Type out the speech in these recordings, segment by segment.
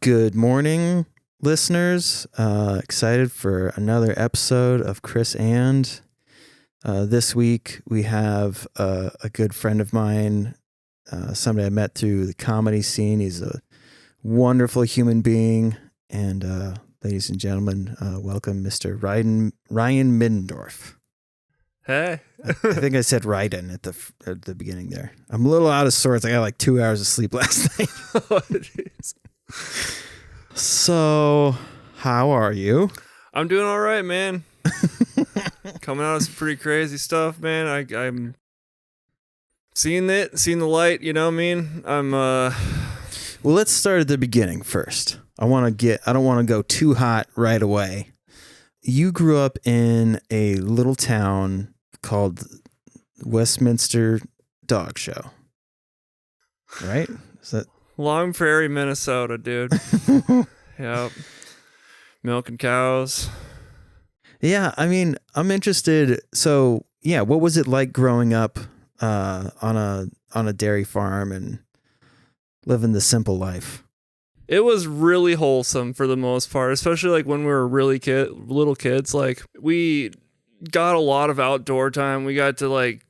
Good morning, listeners. Excited for another episode of Chris and. This week we have a good friend of mine, somebody I met through the comedy scene. He's a wonderful human being. And ladies and gentlemen, welcome Mr. Ryan Middendorf. Hey. I think I said Ryden at the beginning there. I'm a little out of sorts. I got like 2 hours of sleep last night. Oh, jeez. So, how are you? I'm doing all right, man. Coming out of some pretty crazy stuff, man. I'm seeing the light, you know what I mean? Well, let's start at the beginning first. I don't want to go too hot right away. You grew up in a little town called Westminster Dog Show, right? Is that Long Prairie, Minnesota, dude. Yep. Milking cows. Yeah, I mean, I'm interested. So, yeah, what was it like growing up on a dairy farm and living the simple life? It was really wholesome for the most part, especially like when we were little kids. Like, we got a lot of outdoor time. We had like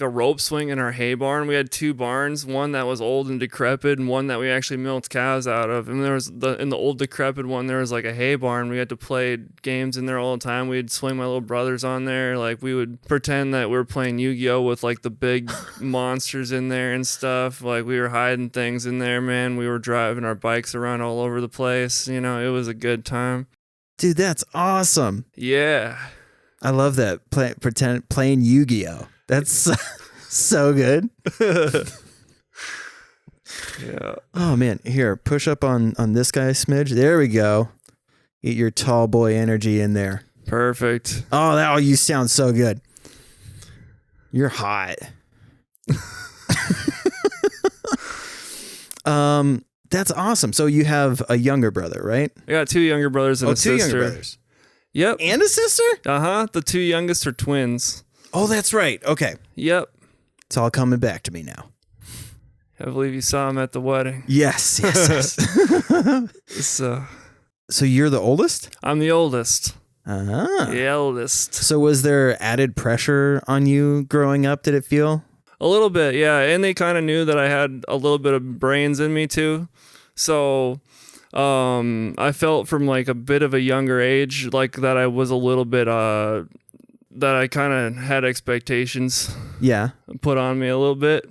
a rope swing in our hay barn. We had two barns, one that was old and decrepit and one that we actually milked cows out of. And there was in the old decrepit one, there was like a hay barn. We had to play games in there all the time. We'd swing my little brothers on there. Like, we would pretend that we were playing Yu-Gi-Oh with like the big monsters in there and stuff. Like, we were hiding things in there, man. We were driving our bikes around all over the place. You know, it was a good time. Dude, that's awesome. Yeah. I love that. Playing Yu-Gi-Oh. That's so good. Yeah. Oh, man. Here, push up on this guy, smidge. There we go. Get your tall boy energy in there. Perfect. Oh, you sound so good. You're hot. That's awesome. So you have a younger brother, right? I got two younger brothers and a sister. 2 younger brothers. Yep. And a sister? Uh-huh. The two youngest are twins. Oh, that's right. Okay. Yep. It's all coming back to me now. I believe you saw him at the wedding. Yes. So you're the oldest? I'm the oldest. Uh-huh. The eldest. So was there added pressure on you growing up, did it feel? A little bit, yeah. And they kind of knew that I had a little bit of brains in me too. So I felt from like a bit of a younger age like that I was a little bit that I kind of had expectations put on me a little bit.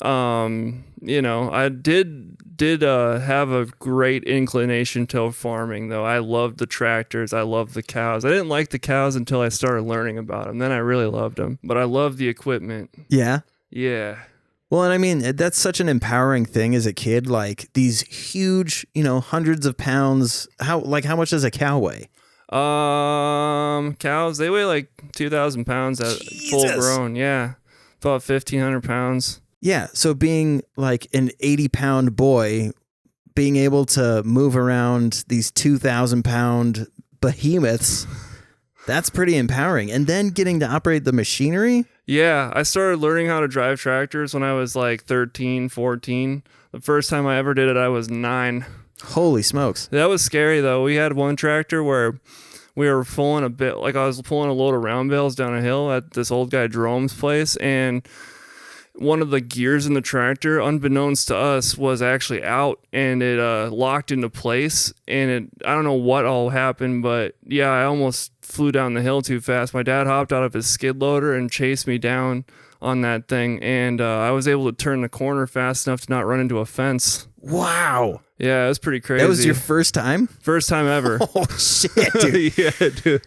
You know, I did have a great inclination to farming, though. I loved the tractors. I loved the cows. I didn't like the cows until I started learning about them. Then I really loved them. But I loved the equipment. Yeah? Yeah. Well, and I mean, that's such an empowering thing as a kid. Like these huge, hundreds of pounds. How much does a cow weigh? Cows, they weigh like 2,000 pounds at full grown. Yeah. About 1,500 pounds. Yeah. So being like an 80-pound boy, being able to move around these 2,000-pound behemoths, that's pretty empowering. And then getting to operate the machinery. Yeah. I started learning how to drive tractors when I was like 13, 14. The first time I ever did it, I was 9. Holy smokes. That was scary, though. We had one tractor where we were pulling I was pulling a load of round bales down a hill at this old guy Jerome's place, and one of the gears in the tractor, unbeknownst to us, was actually out, and it locked into place, and I don't know what all happened, but yeah, I almost flew down the hill too fast. My dad hopped out of his skid loader and chased me down on that thing, and I was able to turn the corner fast enough to not run into a fence. Wow. Yeah, it was pretty crazy. That was your first time? First time ever. Oh, shit, dude. Yeah, dude.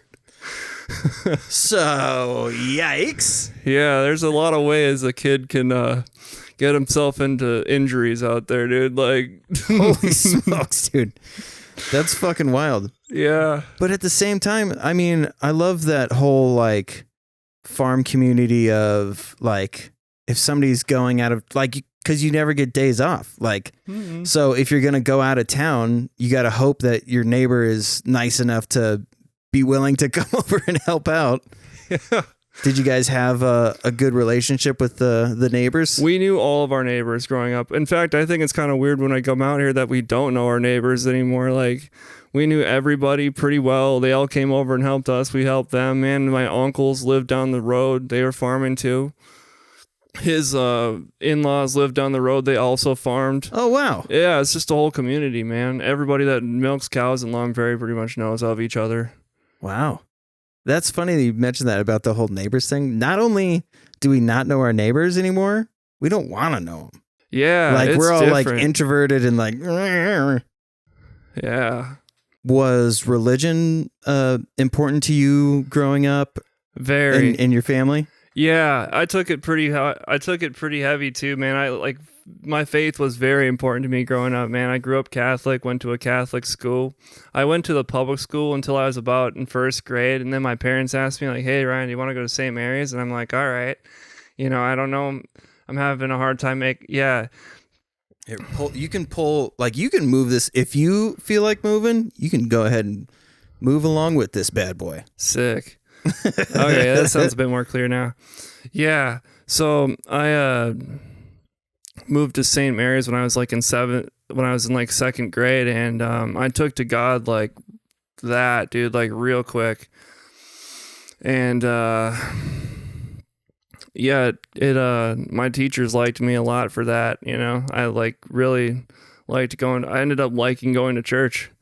So, yikes. Yeah, there's a lot of ways a kid can get himself into injuries out there, dude. Like, holy smokes, dude. That's fucking wild. Yeah. But at the same time, I mean, I love that whole, like, farm community of, like, if somebody's going out of, like, because you never get days off. Like, So if you're going to go out of town, you got to hope that your neighbor is nice enough to be willing to come over and help out. Yeah. Did you guys have a good relationship with the neighbors? We knew all of our neighbors growing up. In fact, I think it's kind of weird when I come out here that we don't know our neighbors anymore. Like, we knew everybody pretty well. They all came over and helped us. We helped them. Man, my uncles lived down the road. They were farming too. His in-laws lived down the road. They also farmed. Oh, wow. Yeah, it's just a whole community, man. Everybody that milks cows in Long Prairie pretty much knows of each other. Wow. That's funny that you mentioned that about the whole neighbors thing. Not only do we not know our neighbors anymore, we don't want to know them. Yeah, like it's we're all different. like introverted and like. Yeah. Was religion important to you growing up? Very. In your family? Yeah, I took it pretty heavy too, man. My faith was very important to me growing up, man. I grew up Catholic, went to a Catholic school. I went to the public school until I was about in first grade, and then my parents asked me like, "Hey, Ryan, do you want to go to St. Mary's?" And I'm like, "All right." I don't know. I'm having a hard time Here, you can move this if you feel like moving. You can go ahead and move along with this bad boy. Sick. Okay, that sounds a bit more clear now. Yeah. So I moved to St. Mary's when I was like in second grade, and I took to God like that, dude, like real quick. And my teachers liked me a lot for that, I like really liked going. I ended up liking going to church,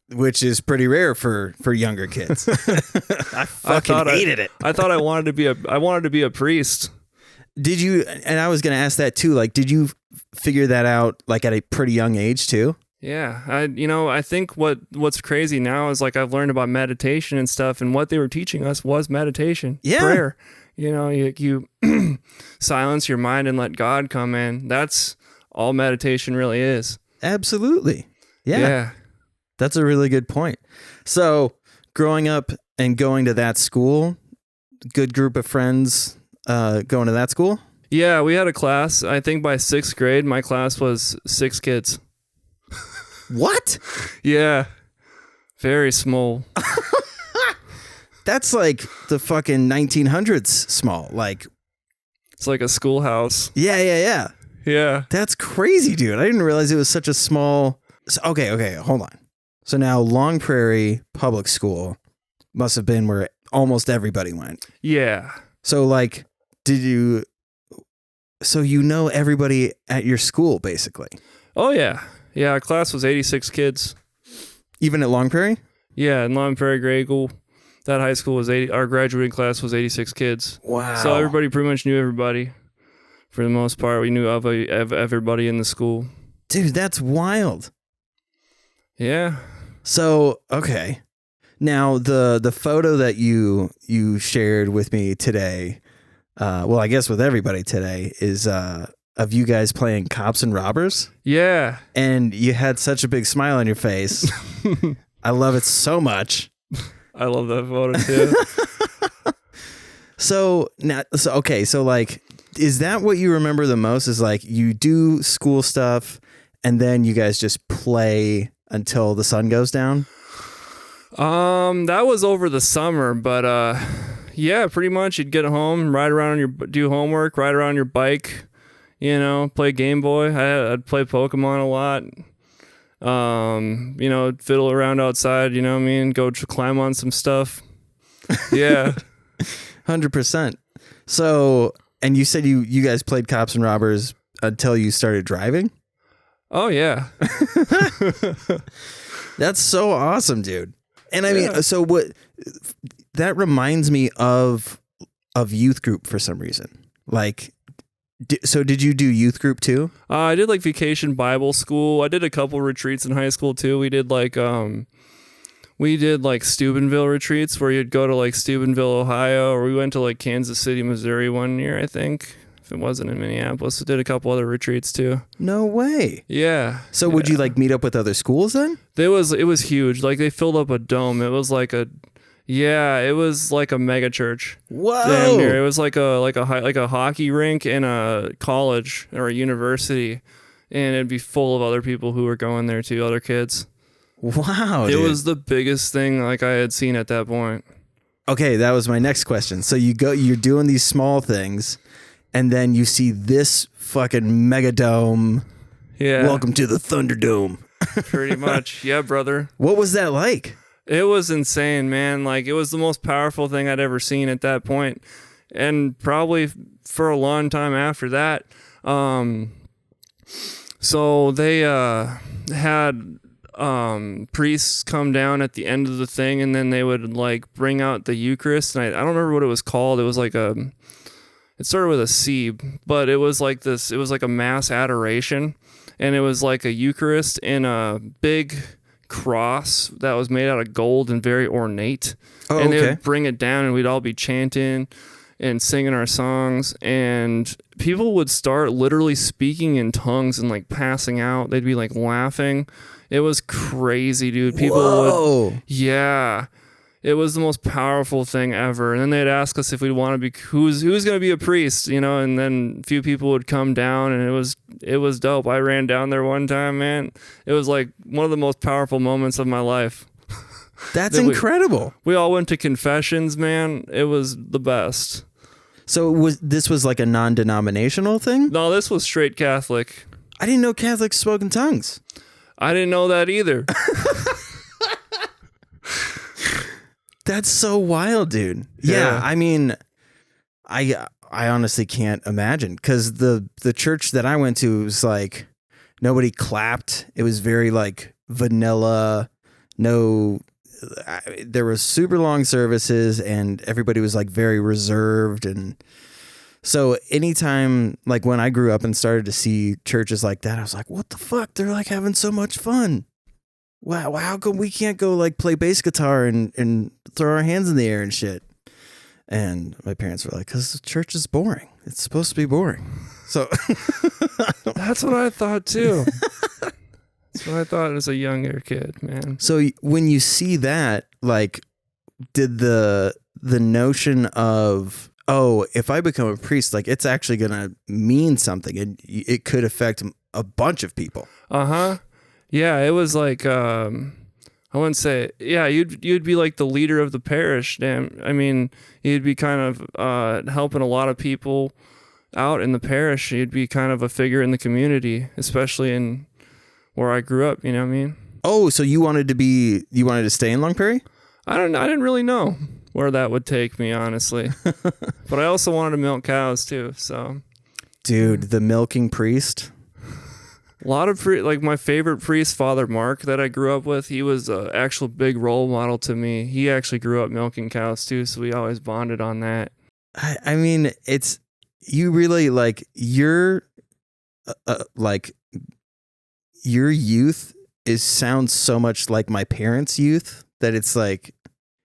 which is pretty rare for younger kids. I hated it. I thought I wanted to be a priest. Did you? And I was going to ask that too. Like, did you figure that out like at a pretty young age too? Yeah. I think what's crazy now is like I've learned about meditation and stuff, and what they were teaching us was meditation. Yeah. Prayer. You silence your mind and let God come in. That's all meditation really is. Absolutely. Yeah. That's a really good point. So growing up and going to that school, good group of friends going to that school? Yeah, we had a class. I think by sixth grade, my class was 6 kids. What? Yeah. Very small. That's like the fucking 1900s small. Like, it's like a schoolhouse. Yeah. Yeah. That's crazy, dude. I didn't realize it was such a small. Okay, hold on. So now Long Prairie Public School must have been where almost everybody went. Yeah. So like, everybody at your school basically? Oh yeah. Yeah, our class was 86 kids. Even at Long Prairie? Yeah, in Long Prairie grade school. That high school was our graduating class was 86 kids. Wow. So everybody pretty much knew everybody. For the most part, we knew of everybody in the school. Dude, that's wild. Yeah. So, okay. Now, the photo that you shared with me today, I guess with everybody today, is of you guys playing cops and robbers. Yeah. And you had such a big smile on your face. I love it so much. I love that photo too. So like, is that what you remember the most? Is like you do school stuff and then you guys just play until the sun goes down? That was over the summer, but yeah, pretty much you'd get home, do homework, ride around your bike, play Game Boy. I'd play Pokemon a lot. Fiddle around outside, go climb on some stuff. Yeah. 100%. So, and you said you guys played cops and robbers until you started driving? Oh yeah. That's so awesome, dude. And I mean, so what that reminds me of youth group for some reason. Like, so did you do youth group too? I did like vacation Bible school. I did a couple retreats in high school too. We did like Steubenville retreats where you'd go to like Steubenville, Ohio, or we went to like Kansas City, Missouri one year, I think. If it wasn't in Minneapolis, we did a couple other retreats too. No way. Yeah. So would you like meet up with other schools then? It was huge. Like they filled up a dome. It was like a mega church. Whoa! Damn near. It was like a hockey rink in a college or a university, and it'd be full of other people who were going there too, other kids. Wow! It was the biggest thing like I had seen at that point. Okay, that was my next question. So you're doing these small things, and then you see this fucking megadome. Yeah. Welcome to the Thunderdome. Pretty much. Yeah, brother. What was that like? It was insane, man. Like, it was the most powerful thing I'd ever seen at that point, and probably for a long time after that. So they had priests come down at the end of the thing, and then they would like bring out the Eucharist. And I don't remember what it was called. It was like it started with a C, but it was like this. It was like a mass adoration, and it was like a Eucharist in a big cross that was made out of gold and very ornate. Oh, and they okay. would bring it down, and we'd all be chanting and singing our songs, and people would start literally speaking in tongues and like passing out. They'd be like laughing. It was crazy, dude. People would, yeah. It was the most powerful thing ever. And then they'd ask us if we'd want to be who's going to be a priest, you know. And then a few people would come down, and it was dope. I ran down there one time, man. It was like one of the most powerful moments of my life. That's incredible. We all went to confessions, man. It was the best. So this was like a non-denominational thing? No, this was straight Catholic. I didn't know Catholics spoke in tongues. I didn't know that either. That's so wild, dude. Yeah, I mean, I honestly can't imagine, because the church that I went to was like nobody clapped. It was very like vanilla. There was super long services, and everybody was like very reserved. And so anytime, like when I grew up and started to see churches like that, I was like, what the fuck? They're like having so much fun. Wow, how come we can't go like play bass guitar and throw our hands in the air and shit? And my parents were like, because the church is boring. It's supposed to be boring. So that's what I thought too. That's what I thought as a younger kid, man. So when you see that, like, did the notion of, oh, if I become a priest, like it's actually going to mean something, and it could affect a bunch of people. Uh-huh. Yeah, it was like, I wouldn't say, yeah, you'd be like the leader of the parish. Damn, I mean, you'd be kind of helping a lot of people out in the parish. You'd be kind of a figure in the community, especially in where I grew up. You know what I mean? Oh, so you wanted to stay in Long Prairie? I didn't really know where that would take me, honestly. But I also wanted to milk cows too. So, dude, the milking priest. A lot of like my favorite priest, Father Mark, that I grew up with, he was an actual big role model to me. He actually grew up milking cows too, so we always bonded on that. I mean, it's, you really like your youth sounds so much like my parents' youth that it's like,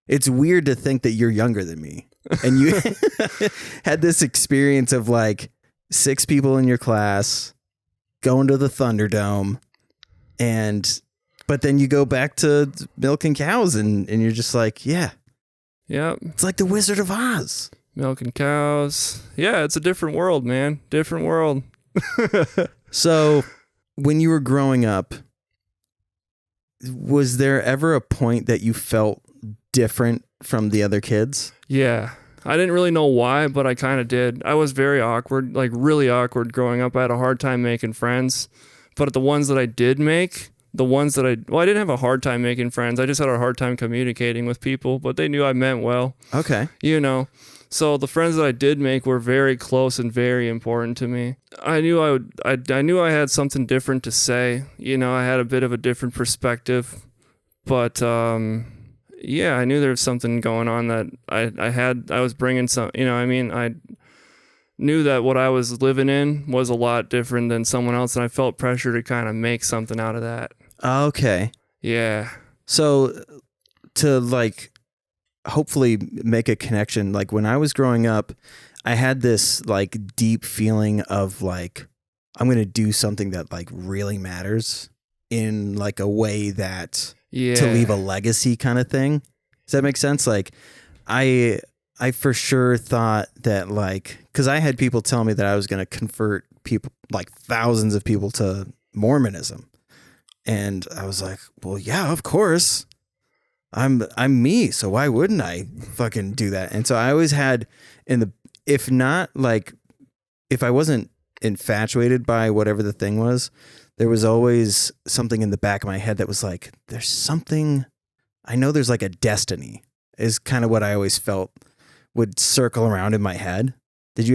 it's weird to think that you're younger than me. And you had this experience of like 6 people in your class going to the Thunderdome, but then you go back to milking cows, and you're just like, yeah, it's like the Wizard of Oz. Milking cows. Yeah, it's a different world, man. Different world. So when you were growing up, was there ever a point that you felt different from the other kids? Yeah. I didn't really know why, but I kind of did. I was very awkward, like really awkward growing up. I had a hard time making friends. But the ones that I did make, I didn't have a hard time making friends. I just had a hard time communicating with people, but they knew I meant well. Okay. You know, so the friends that I did make were very close and very important to me. I knew I had something different to say. You know, I had a bit of a different perspective, but, yeah, I knew there was something going on that I was bringing some, you know, I mean, I knew that what I was living in was a lot different than someone else, and I felt pressure to kind of make something out of that. Okay. Yeah. So to like hopefully make a connection, like when I was growing up, I had this like deep feeling of like, I'm going to do something that like really matters in like a way that to leave a legacy kind of thing. Does that make sense? Like I for sure thought that like, cause I had people tell me that I was going to convert people, like thousands of people, to Mormonism. And I was like, well, yeah, of course. I'm me, so why wouldn't I fucking do that? And so I always had if not like, if I wasn't infatuated by whatever the thing was, there was always something in the back of my head that was like, there's something, I know there's like a destiny, is kind of what I always felt would circle around in my head. Did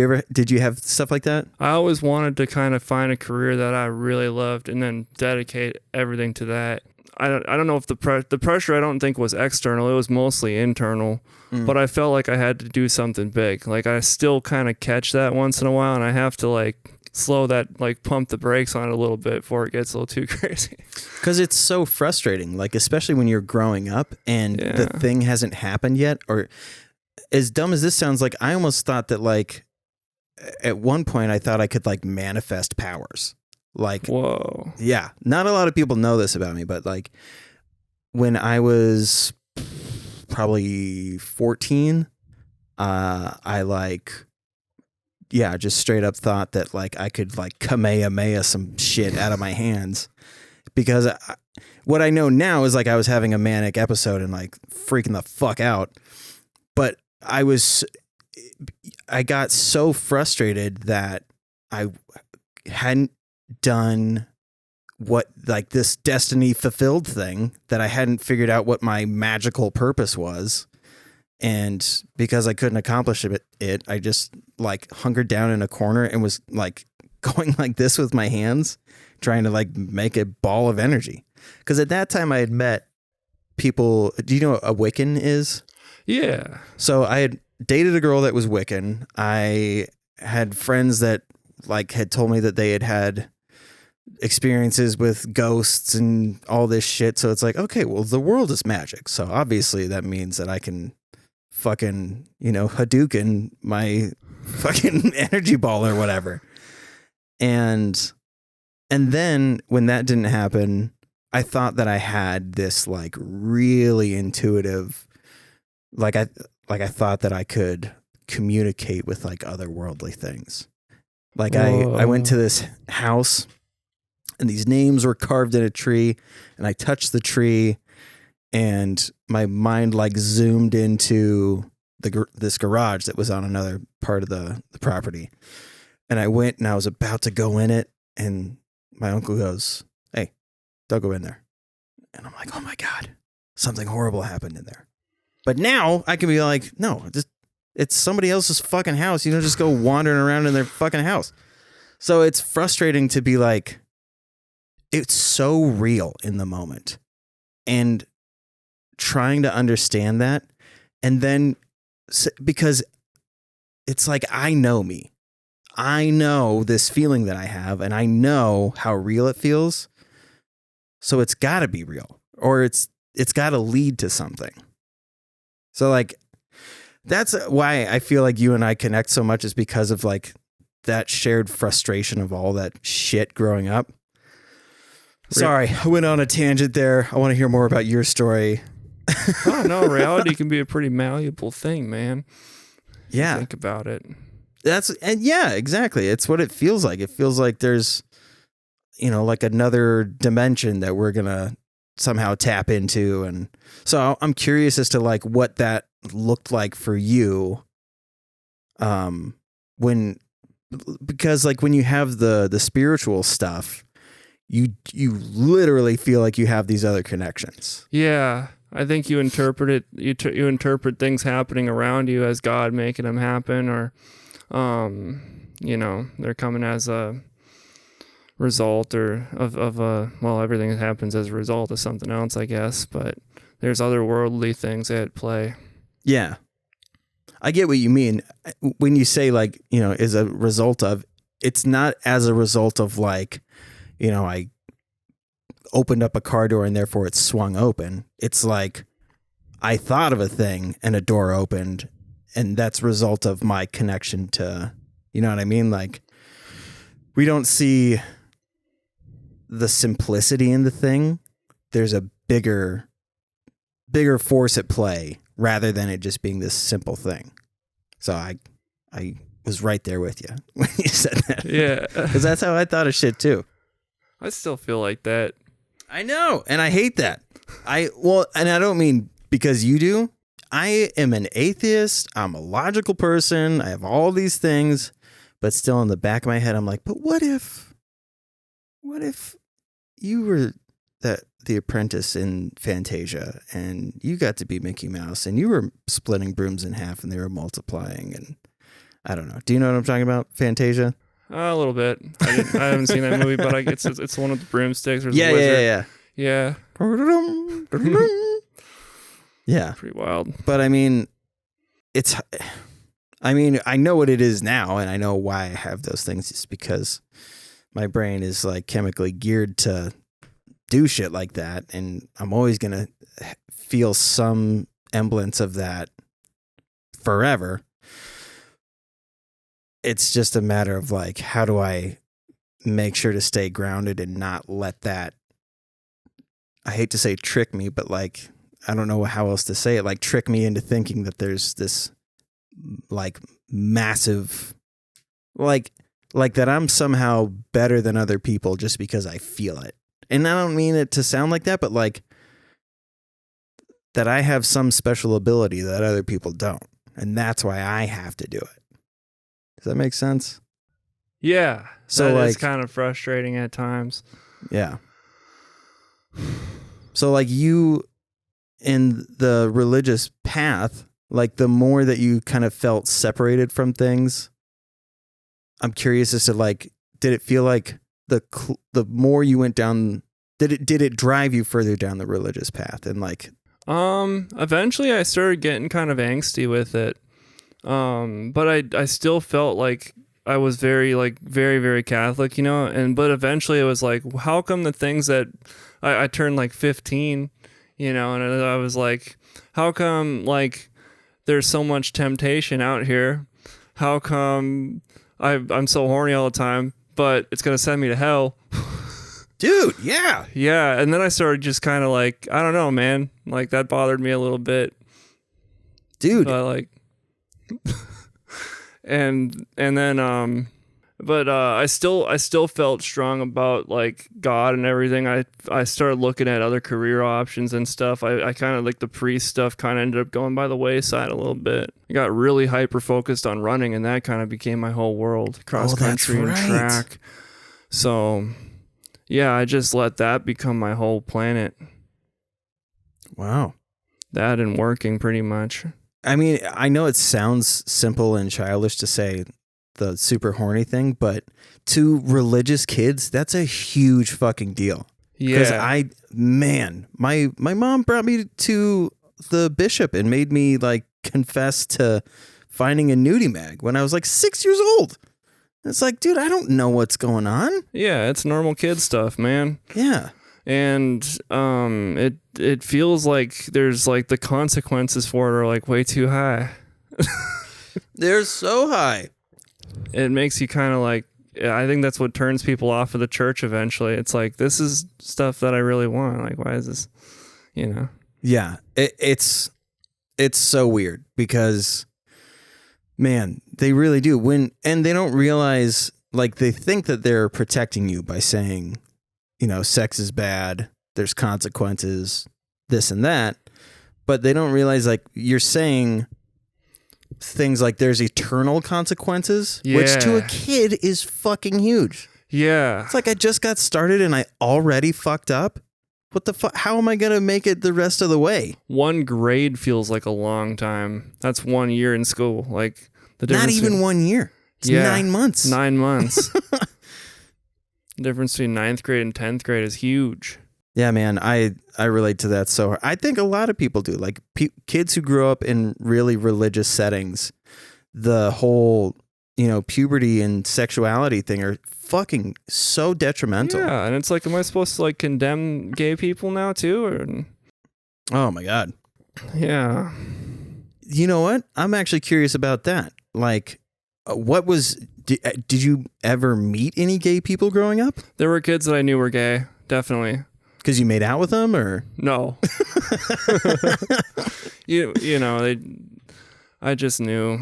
you have stuff like that? I always wanted to kind of find a career that I really loved and then dedicate everything to that. I don't know if the pressure I don't think was external. It was mostly internal. But I felt like I had to do something big. Like I still kind of catch that once in a while, and I have to like slow that, like pump the brakes on it a little bit before it gets a little too crazy. Because it's so frustrating, like especially when you're growing up and the thing hasn't happened yet. Or as dumb as this sounds, like I almost thought that like at one point I thought I could like manifest powers. Like, whoa. Yeah. Not a lot of people know this about me, but like when I was probably 14, I like, just straight up thought that like I could like Kamehameha some shit out of my hands, because what I know now is like I was having a manic episode and like freaking the fuck out. But I got so frustrated that I hadn't done what like this destiny fulfilled thing, that I hadn't figured out what my magical purpose was. And because I couldn't accomplish it, I just like hunkered down in a corner and was like going like this with my hands, trying to like make a ball of energy. Because at that time I had met people. Do you know what a Wiccan is? Yeah. So I had dated a girl that was Wiccan. I had friends that like had told me that they had experiences with ghosts and all this shit. So it's like, okay, well, the world is magic. So obviously that means that I can fucking, Hadouken my fucking energy ball or whatever. And then when that didn't happen, I thought that I had this like really intuitive, I thought that I could communicate with like otherworldly things. Like I went to this house and these names were carved in a tree, and I touched the tree and my mind like zoomed into this garage that was on another part of the property. And I went and I was about to go in it, and my uncle goes, "Hey, don't go in there." And I'm like, "Oh my God, something horrible happened in there." But now I can be like, "No, it's somebody else's fucking house. You don't just go wandering around in their fucking house." So it's frustrating to be like, it's so real in the moment, and trying to understand that. And then because it's like, I know me, I know this feeling that I have, and I know how real it feels. So it's gotta be real, or it's gotta lead to something. So like, that's why I feel like you and I connect so much, is because of like that shared frustration of all that shit growing up. Sorry, I went on a tangent there. I want to hear more about your story. Oh no, reality can be a pretty malleable thing, man. Yeah. Think about it. Exactly. It's what it feels like. It feels like there's, like another dimension that we're going to somehow tap into. And so I'm curious as to like what that looked like for you. Because like when you have the spiritual stuff, you literally feel like you have these other connections. Yeah, I think you interpret it. You interpret things happening around you as God making them happen, or, they're coming as a result or of everything that happens as a result of something else, I guess. But there's otherworldly things at play. Yeah, I get what you mean when you say like, is a result of. It's not as a result of like, I opened up a car door and therefore it swung open. It's like I thought of a thing and a door opened, and that's a result of my connection to, you know what I mean? Like, we don't see the simplicity in the thing. There's a bigger force at play rather than it just being this simple thing. So I was right there with you when you said that. Yeah. Because that's how I thought of shit too. I still feel like that. I know, and I hate that. And I don't mean because you do. I am an atheist. I'm a logical person. I have all these things, but still in the back of my head, I'm like, but what if you were the apprentice in Fantasia and you got to be Mickey Mouse and you were splitting brooms in half and they were multiplying, and I don't know. Do you know what I'm talking about? Fantasia? A little bit. I haven't seen that movie, but it's one with the broomsticks. Or the Yeah. wizard. Yeah. Yeah. Pretty wild. But I mean, I know what it is now, and I know why I have those things. It's because my brain is like chemically geared to do shit like that, and I'm always going to feel some semblance of that forever. It's just a matter of like, how do I make sure to stay grounded and not let that, I hate to say trick me, but like, I don't know how else to say it, like trick me into thinking that there's this like massive, like that I'm somehow better than other people just because I feel it. And I don't mean it to sound like that, but like that I have some special ability that other people don't. And that's why I have to do it. Does that make sense? Yeah. So that like, is kind of frustrating at times. Yeah. So like you in the religious path, like the more that you kind of felt separated from things, I'm curious as to like, did it feel like the more you went down, did it drive you further down the religious path? And like, eventually I started getting kind of angsty with it. But I still felt like I was very, very Catholic, you know, but eventually it was like, how come the things that I turned like 15, you know, and I was like, how come like there's so much temptation out here? How come I'm so horny all the time, but it's going to send me to hell? Dude, yeah. Yeah. And then I started just kind of like, I don't know, man, like that bothered me a little bit. Dude. But like, and then but I still felt strong about like God and everything. I started looking at other career options and stuff. I kind of like the priest stuff kind of ended up going by the wayside a little bit. I got really hyper focused on running, and that kind of became my whole world, cross country and track. So yeah, I just let that become my whole planet. Wow. That and working pretty much. I mean, I know it sounds simple and childish to say the super horny thing, but to religious kids, that's a huge fucking deal. Yeah. Because my mom brought me to the bishop and made me like confess to finding a nudie mag when I was like 6 years old. It's like, dude, I don't know what's going on. Yeah, it's normal kid stuff, man. Yeah. And it feels like there's like the consequences for it are like way too high. They're so high. It makes you kind of like, I think that's what turns people off of the church eventually. It's like, this is stuff that I really want. Like, why is this, you know? Yeah, it's so weird because, man, they really do. And they don't realize, like, they think that they're protecting you by saying, you know, sex is bad, there's consequences, this and that. But they don't realize, like, you're saying things like there's eternal consequences, which to a kid is fucking huge. Yeah. It's like, I just got started and I already fucked up. What the fuck? How am I going to make it the rest of the way? 1 grade feels like a long time. That's 1 year in school. Like, the difference. Not even 1 year. It's 9 months. 9 months. The difference between 9th grade and 10th grade is huge. Yeah, man, I relate to that so hard. I think a lot of people do. Like kids who grew up in really religious settings, the whole, you know, puberty and sexuality thing are fucking so detrimental. Yeah, and it's like, am I supposed to like condemn gay people now too? Or... Oh my God. Yeah. You know what? I'm actually curious about that. Like, did you ever meet any gay people growing up? There were kids that I knew were gay, definitely. Because you made out with them, or no? you know, I just knew.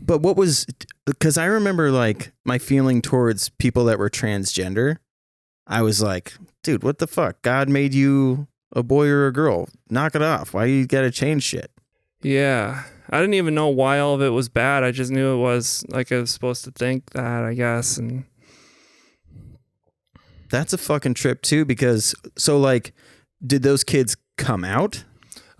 But what was, because I remember like my feeling towards people that were transgender. I was like, dude, what the fuck? God made you a boy or a girl. Knock it off. Why you gotta change shit? Yeah. I didn't even know why all of it was bad. I just knew it was like I was supposed to think that, I guess. And that's a fucking trip too, because so like, did those kids come out?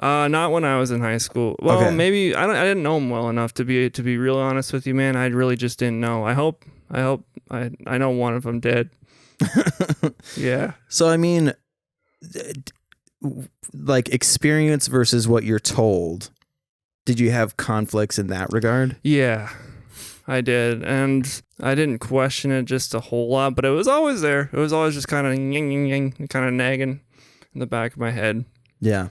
Not when I was in high school. Well, Okay. maybe I didn't know them well enough to be real honest with you, man. I really just didn't know. I hope I know one of them did. Yeah. So I mean, like experience versus what you're told. Did you have conflicts in that regard? Yeah, I did. And I didn't question it just a whole lot, but it was always there. It was always just kind of kind of nagging in the back of my head. Yeah.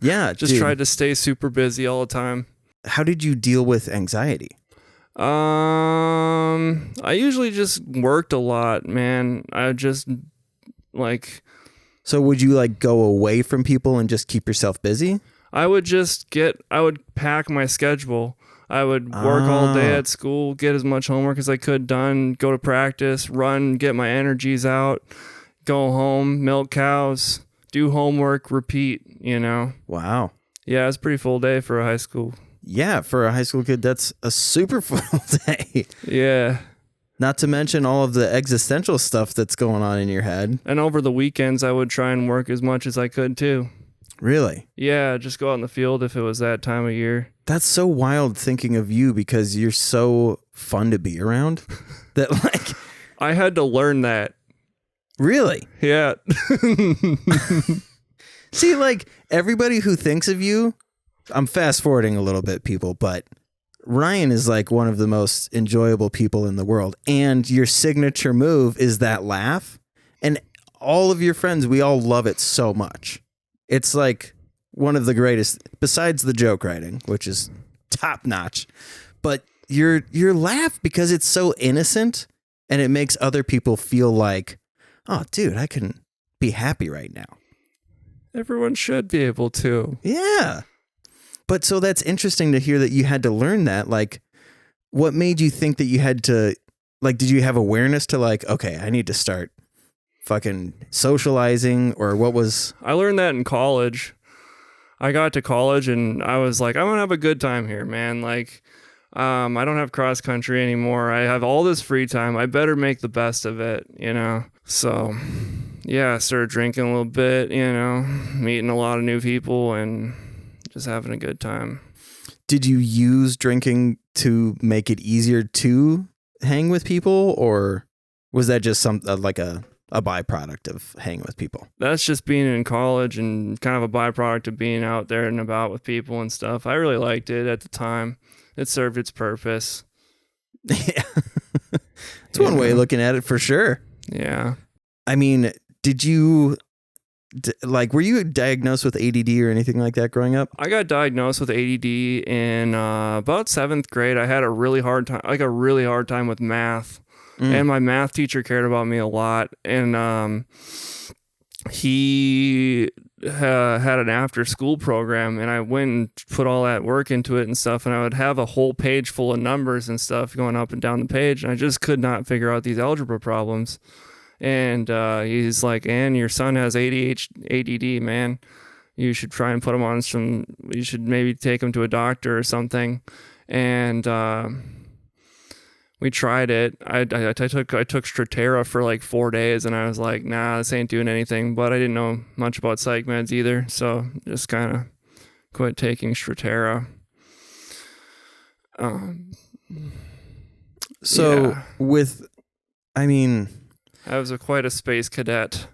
Yeah. Just dude. tried to stay super busy all the time. How did you deal with anxiety? I usually just worked a lot, man. I just like... So would you like go away from people and just keep yourself busy? I would pack my schedule. I would work all day at school, get as much homework as I could done, go to practice, run, get my energies out, go home, milk cows, do homework, repeat, you know? Wow. Yeah, it's a pretty full day for a high school. Yeah, for a high school kid, that's a super full day. Yeah. Not to mention all of the existential stuff that's going on in your head. And over the weekends, I would try and work as much as I could too. Really? Yeah, just go out in the field if it was that time of year. That's so wild thinking of you because you're so fun to be around that like... I had to learn that. Really? Yeah. See, like everybody who thinks of you, I'm fast forwarding a little bit, people, but Ryan is like one of the most enjoyable people in the world. And your signature move is that laugh. And all of your friends, we all love it so much. It's like one of the greatest, besides the joke writing, which is top notch. But your laugh, because it's so innocent and it makes other people feel like, oh, dude, I can be happy right now. Everyone should be able to. Yeah. But so that's interesting to hear that you had to learn that. Like, what made you think that you had to, like, did you have awareness to like, okay, I need to start fucking socializing, or what was... I learned that in college. I got to college and I was like, I'm gonna have a good time here, man. Like, I don't have cross country anymore. I have all this free time. I better make the best of it, you know? So, yeah, I started drinking a little bit, you know, meeting a lot of new people and just having a good time. Did you use drinking to make it easier to hang with people, or was that just like a byproduct of hanging with people? That's just being in college and kind of a byproduct of being out there and about with people and stuff. I really liked it at the time. It served its purpose. Yeah. It's one way of looking at it for sure. Yeah. I mean, did you... like, were you diagnosed with ADD or anything like that growing up? I got diagnosed with ADD in about 7th grade. I had a really hard time with math. And my math teacher cared about me a lot. And he had an after school program, and I went and put all that work into it and stuff. And I would have a whole page full of numbers and stuff going up and down the page. And I just could not figure out these algebra problems. And he's like, "And your son has ADD, man. You should try and put him on you should maybe take him to a doctor or something." And we tried it. I took Strattera for like 4 days, and I was like, nah, this ain't doing anything. But I didn't know much about psych meds either, so just kind of quit taking Strattera. I was quite a space cadet.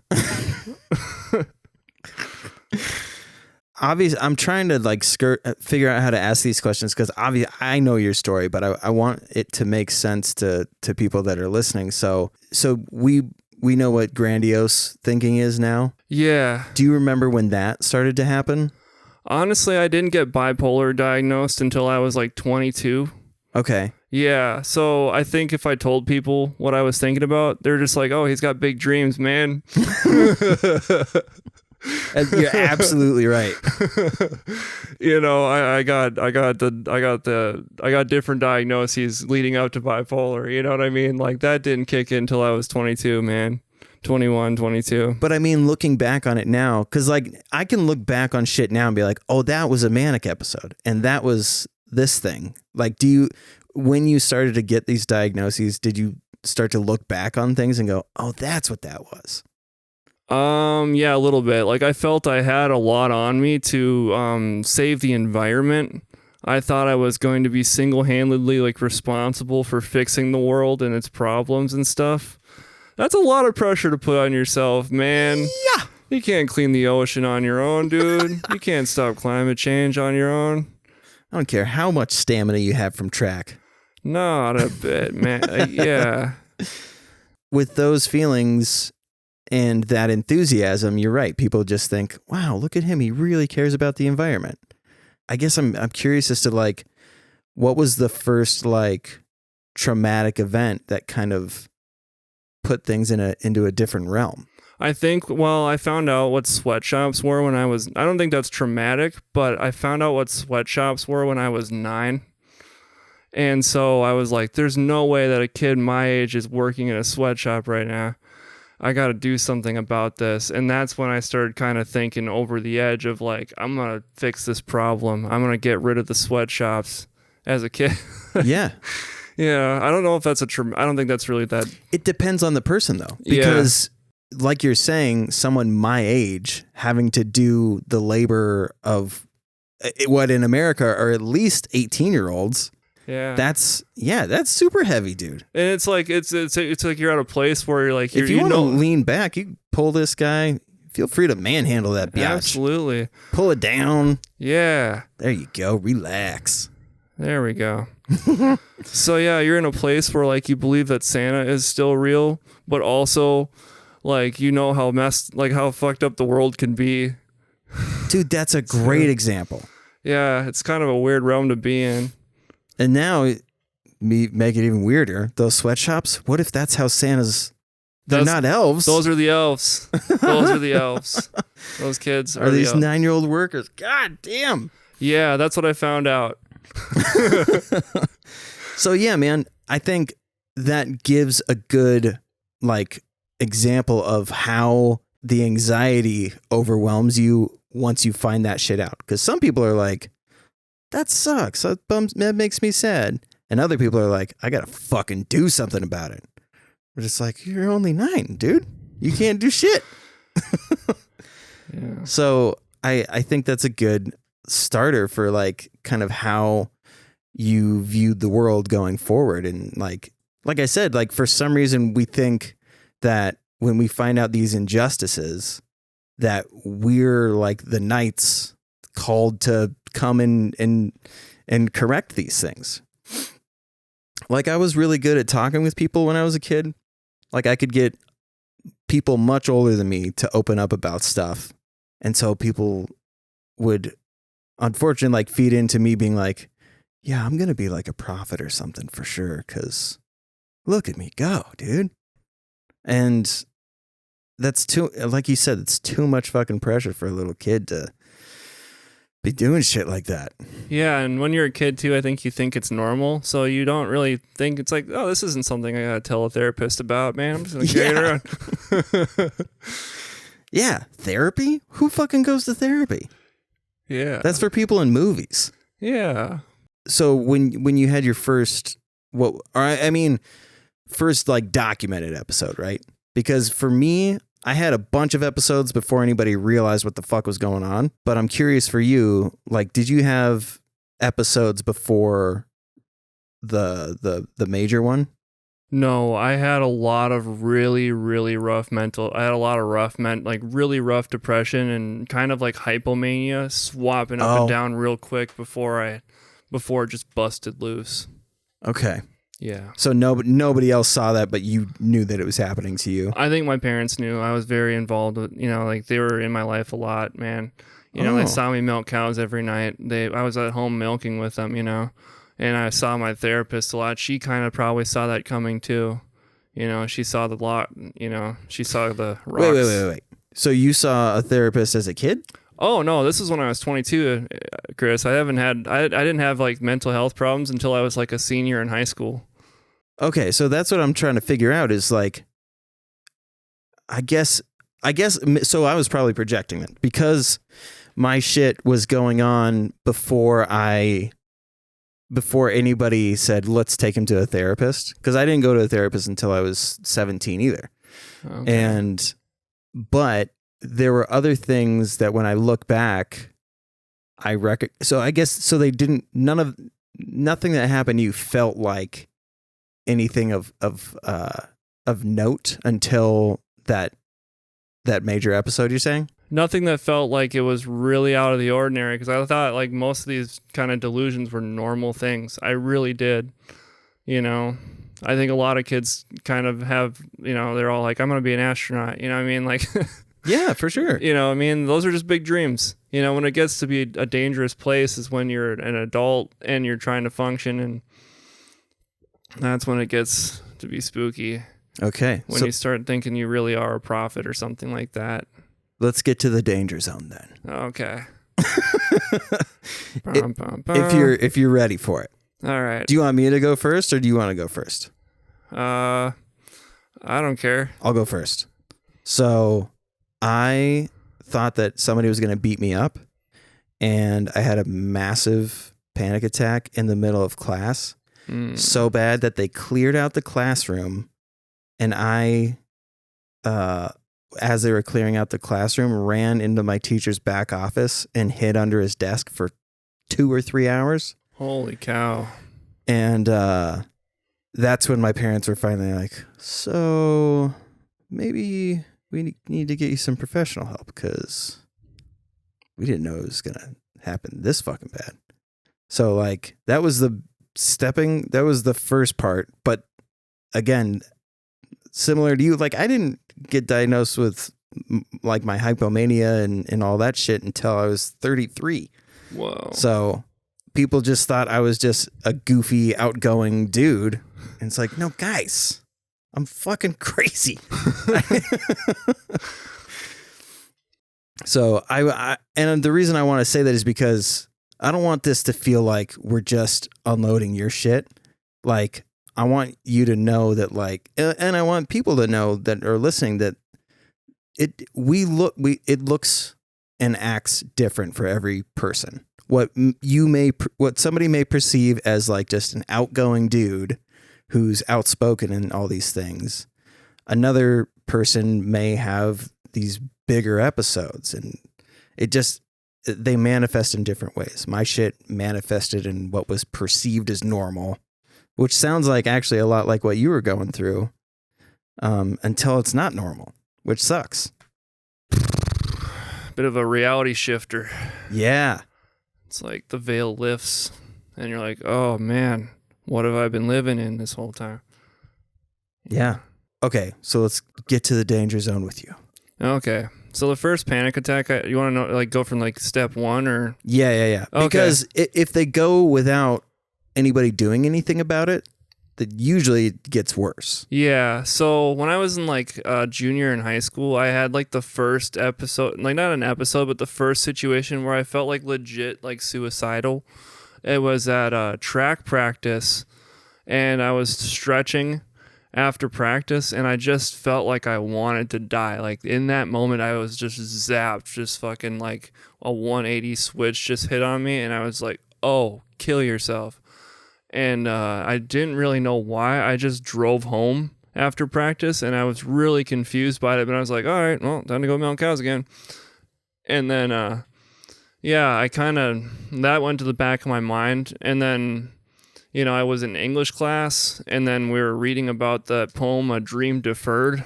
Obviously, I'm trying to like figure out how to ask these questions because obviously I know your story, but I want it to make sense to people that are listening. So we know what grandiose thinking is now. Yeah. Do you remember when that started to happen? Honestly, I didn't get bipolar diagnosed until I was like 22. Okay. Yeah, so I think if I told people what I was thinking about, they're just like, "Oh, he's got big dreams, man." You're absolutely right. You know, I got different diagnoses leading up to bipolar. You know what I mean? Like that didn't kick in until I was 22, man. 21, 22. But I mean, looking back on it now, because like I can look back on shit now and be like, oh, that was a manic episode. And that was this thing. Like, when you started to get these diagnoses, did you start to look back on things and go, oh, that's what that was? Yeah, a little bit. Like I felt I had a lot on me to save the environment. I thought I was going to be single-handedly like responsible for fixing the world and its problems and stuff. That's a lot of pressure to put on yourself, man. Yeah. You can't clean the ocean on your own, dude. You can't stop climate change on your own. I don't care how much stamina you have from track. Not a bit, man. Yeah. With those feelings and that enthusiasm, you're right. People just think, wow, look at him. He really cares about the environment. I guess I'm curious as to like, what was the first like traumatic event that kind of put things into a different realm? I think, well, I found out what sweatshops were when I don't think that's traumatic, but I found out what sweatshops were when I was 9. And so I was like, there's no way that a kid my age is working in a sweatshop right now. I got to do something about this. And that's when I started kind of thinking over the edge of like, I'm going to fix this problem. I'm going to get rid of the sweatshops as a kid. Yeah. Yeah. I don't know if that's I don't think that's really that. It depends on the person though, because like you're saying, someone my age having to do the labor of what in America are at least 18-year-olds. Yeah. That's super heavy, dude. And it's like it's like you're at a place where you're like, if you want to lean back, you pull this guy. Feel free to manhandle that biatch. Absolutely. Pull it down. Yeah. There you go. Relax. There we go. So yeah, you're in a place where like you believe that Santa is still real, but also like you know how fucked up the world can be. Dude, that's a great example. Yeah, it's kind of a weird realm to be in. And now, make it even weirder. Those sweatshops. What if that's how Santa's? They're not elves. Those are the elves. Those are the elves. Those kids are these 9-year-old workers. God damn. Yeah, that's what I found out. So yeah, man, I think that gives a good like example of how the anxiety overwhelms you once you find that shit out. Because some people are like, that sucks. That makes me sad. And other people are like, I gotta fucking do something about it. We're just like, you're only 9, dude. You can't do shit. Yeah. So I think that's a good starter for like kind of how you viewed the world going forward. And like I said, like for some reason we think that when we find out these injustices that we're like the knights called to come in and correct these things. Like I was really good at talking with people when I was a kid. Like I could get people much older than me to open up about stuff. And so people would unfortunately like feed into me being like, yeah, I'm going to be like a prophet or something for sure. 'Cause look at me go, dude. And that's too, like you said, it's too much fucking pressure for a little kid to be doing shit like that. Yeah, and when you're a kid too, I think you think it's normal, so you don't really think it's like, oh, this isn't something I gotta tell a therapist about, man. I'm just gonna carry it around. Yeah, therapy? Who fucking goes to therapy? Yeah, that's for people in movies. Yeah. So when you had your first first like documented episode, right? Because for me, I had a bunch of episodes before anybody realized what the fuck was going on. But I'm curious for you, like, did you have episodes before the major one? No, I had a lot of really, really rough really rough depression and kind of like hypomania, swapping up and down real quick before it just busted loose. Okay. Yeah. So nobody else saw that, but you knew that it was happening to you. I think my parents knew. I was very involved with, like they were in my life a lot, man. They saw me milk cows every night. I was at home milking with them, and I saw my therapist a lot. She kind of probably saw that coming too. She saw the lot, she saw the rocks. Wait. So you saw a therapist as a kid? Oh no, this was when I was 22, Chris. I didn't have like mental health problems until I was like a senior in high school. Okay, so that's what I'm trying to figure out is like, I guess so. I was probably projecting it because my shit was going on before anybody said, let's take him to a therapist. Because I didn't go to a therapist until I was 17 either. Okay. But there were other things that when I look back, so I guess, so they didn't, nothing that happened to you felt like anything of note until that major episode you're saying? Nothing that felt like it was really out of the ordinary, because I thought like most of these kind of delusions were normal things. I really did. I think a lot of kids kind of have, they're all like, I'm going to be an astronaut. You know what I mean? Like, yeah, for sure. Those are just big dreams. When it gets to be a dangerous place is when you're an adult and you're trying to function, and that's when it gets to be spooky. Okay. When you start thinking you really are a prophet or something like that. Let's get to the danger zone then. Okay. If you're ready for it. All right. Do you want me to go first or do you want to go first? I don't care. I'll go first. So I thought that somebody was going to beat me up, and I had a massive panic attack in the middle of class. So bad that they cleared out the classroom, and I, as they were clearing out the classroom, ran into my teacher's back office and hid under his desk for 2 or 3 hours. Holy cow. And that's when my parents were finally like, so maybe we need to get you some professional help, because we didn't know it was going to happen this fucking bad. So like that was the first part. But again, similar to you, like I didn't get diagnosed with like my hypomania and all that shit until I was 33. Whoa. So people just thought I was just a goofy, outgoing dude. And it's like, no, guys, I'm fucking crazy. So and the reason I want to say that is because I don't want this to feel like we're just unloading your shit. Like, I want you to know that, like, and I want people to know that are listening that it looks and acts different for every person. What somebody may perceive as like just an outgoing dude who's outspoken and all these things, another person may have these bigger episodes, and they manifest in different ways. My shit manifested in what was perceived as normal, which sounds like actually a lot like what you were going through, until it's not normal, which sucks. Bit of a reality shifter. Yeah. It's like the veil lifts and you're like, oh man, what have I been living in this whole time? Yeah. Okay, so let's get to the danger zone with you. Okay. So the first panic attack, you want to know, like, go from like step 1 or? Yeah. Okay. Because if they go without anybody doing anything about it, that usually gets worse. Yeah. So when I was in like junior in high school, I had like the first episode, like not an episode, but the first situation where I felt like legit like suicidal. It was at track practice, and I was stretching after practice, and I just felt like I wanted to die. Like in that moment, I was just zapped, just fucking like a 180 switch just hit on me, and I was like, oh, kill yourself. And I didn't really know why. I just drove home after practice, and I was really confused by it. But I was like, all right, well, time to go milk cows again. And then, that went to the back of my mind. And then, I was in English class, and then we were reading about the poem, A Dream Deferred.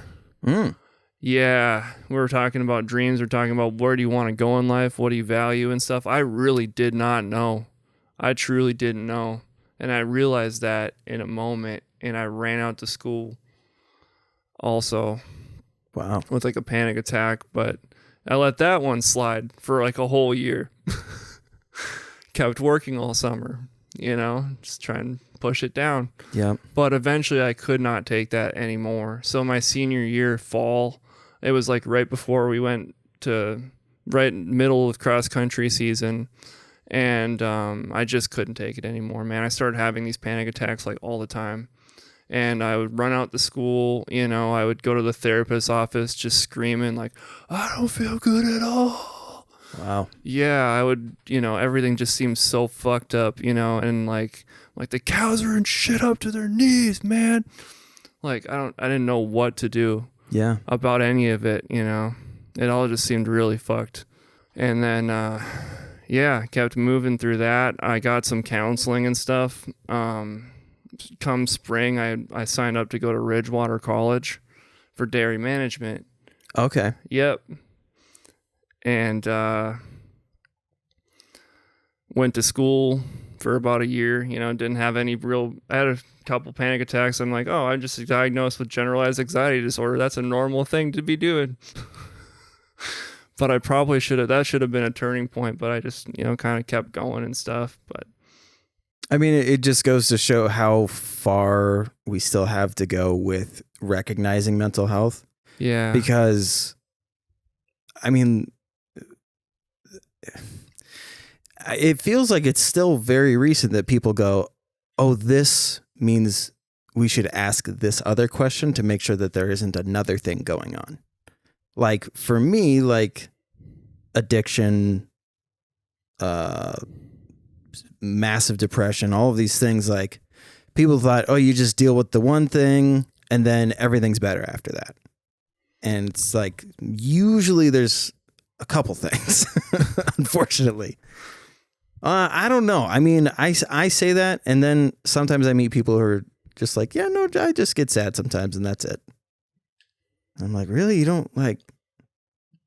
Yeah, we were talking about dreams. We're talking about where do you want to go in life? What do you value and stuff. I really did not know. I truly didn't know. And I realized that in a moment, and I ran out to school also. Wow. With like a panic attack, but I let that one slide for like a whole year. Kept working all summer, just trying to push it down. Yeah. But eventually I could not take that anymore. So my senior year fall, it was like right before we went to right middle of cross country season. And I just couldn't take it anymore, man. I started having these panic attacks like all the time. And I would run out to school, you know, I would go to the therapist's office just screaming like, I don't feel good at all. Wow. Yeah, I would, you know, everything just seems so fucked up, you know, and like the cows are in shit up to their knees, man. Like I didn't know what to do about any of it, you know. It all just seemed really fucked. And then kept moving through that. I got some counseling and stuff. Come spring, I signed up to go to Ridgewater College for dairy management. Okay. Yep. And went to school for about a year, you know, didn't have any I had a couple panic attacks. I'm like, oh, I'm just diagnosed with generalized anxiety disorder. That's a normal thing to be doing. But I probably that should have been a turning point, but I just, you know, kind of kept going and stuff. But I mean, it just goes to show how far we still have to go with recognizing mental health. Yeah. Because, I mean, it feels like it's still very recent that people go, oh, this means we should ask this other question to make sure that there isn't another thing going on. Like for me, like addiction, massive depression, all of these things, like people thought, oh, you just deal with the one thing and then everything's better after that. And it's like, usually there's a couple things, unfortunately. I don't know. I mean, I say that, and then sometimes I meet people who are just like, yeah, no, I just get sad sometimes and that's it. I'm like, really? You don't like,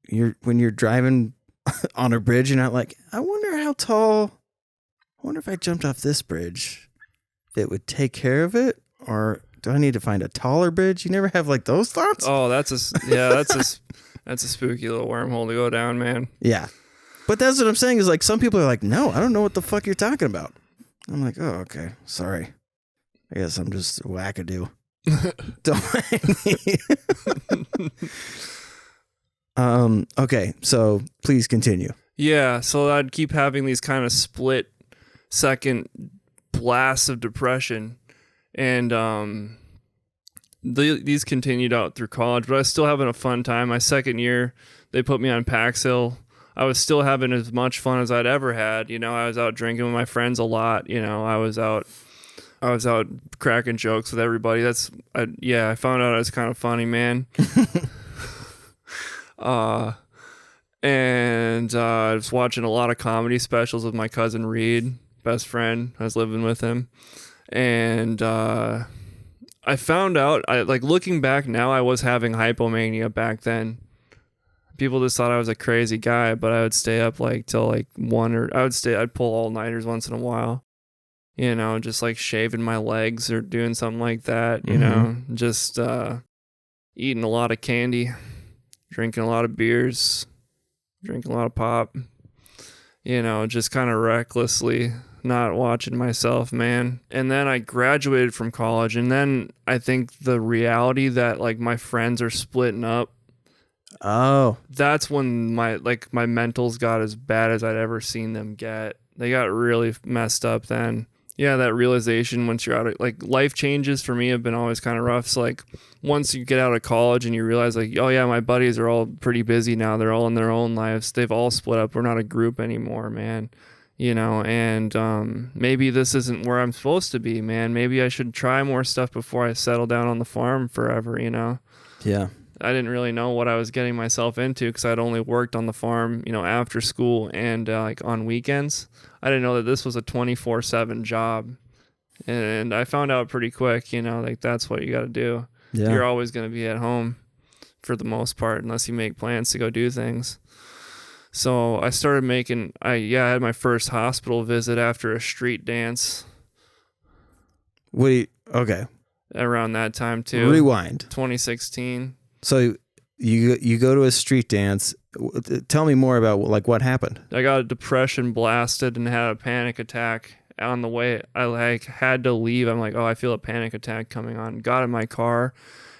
when you're driving on a bridge, you're not like, I wonder how tall, I wonder if I jumped off this bridge, it would take care of it? Or do I need to find a taller bridge? You never have like those thoughts? Oh, that's a spooky little wormhole to go down, man. Yeah. But that's what I'm saying is like, some people are like, no, I don't know what the fuck you're talking about. I'm like, oh, okay. Sorry. I guess I'm just wackadoo. Okay, so please continue. Yeah, so I'd keep having these kind of split second blasts of depression, and these continued out through college, but I was still having a fun time. My second year, they put me on Paxil. I was still having as much fun as I'd ever had. You know, I was out drinking with my friends a lot. You know, I was out cracking jokes with everybody. I found out I was kind of funny, man. And I was watching a lot of comedy specials with my cousin Reed, best friend. I was living with him. And I found out, looking back now, I was having hypomania back then. People just thought I was a crazy guy, but I would stay up like till like 1 or I'd pull all-nighters once in a while. You know, just like shaving my legs or doing something like that, you know, just eating a lot of candy, drinking a lot of beers, drinking a lot of pop, you know, just kind of recklessly not watching myself, man. And then I graduated from college, and then I think the reality that like my friends are splitting up, that's when my mentals got as bad as I'd ever seen them get. They got really messed up then. Yeah, that realization once you're out of, like, life changes for me have been always kind of rough. So like once you get out of college and you realize like, oh yeah, my buddies are all pretty busy now. They're all in their own lives. They've all split up. We're not a group anymore, man. You know, and maybe this isn't where I'm supposed to be, man. Maybe I should try more stuff before I settle down on the farm forever, you know? Yeah. I didn't really know what I was getting myself into because I'd only worked on the farm, you know, after school and like on weekends. I didn't know that this was a 24/7 job. And I found out pretty quick, you know, like that's what you got to do. Yeah. You're always going to be at home for the most part unless you make plans to go do things. So I started I had my first hospital visit after a street dance. Okay. Around that time too. Rewind. 2016. So you go to a street dance. Tell me more about like what happened. I got a depression blasted and had a panic attack on the way. I like had to leave. I'm like, oh, I feel a panic attack coming on. Got in my car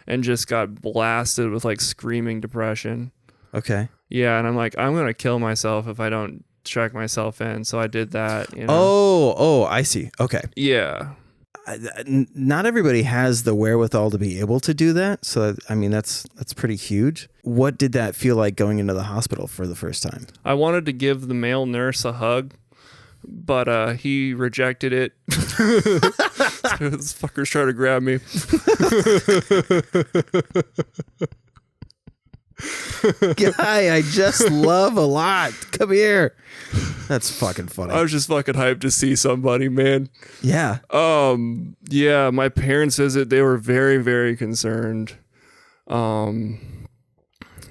and just got blasted with like screaming depression. Okay. Yeah, and I'm like, I'm gonna kill myself if I don't check myself in. So I did that. You know? Oh, I see. Okay. Yeah. not everybody has the wherewithal to be able to do that. So, I mean, that's pretty huge. What did that feel like going into the hospital for the first time? I wanted to give the male nurse a hug, but he rejected it. This fucker's trying to grab me. Guy I just love a lot. Come here. That's fucking funny. I was just fucking hyped to see somebody, man. Yeah. Yeah, my parents visit, they were very, very concerned. You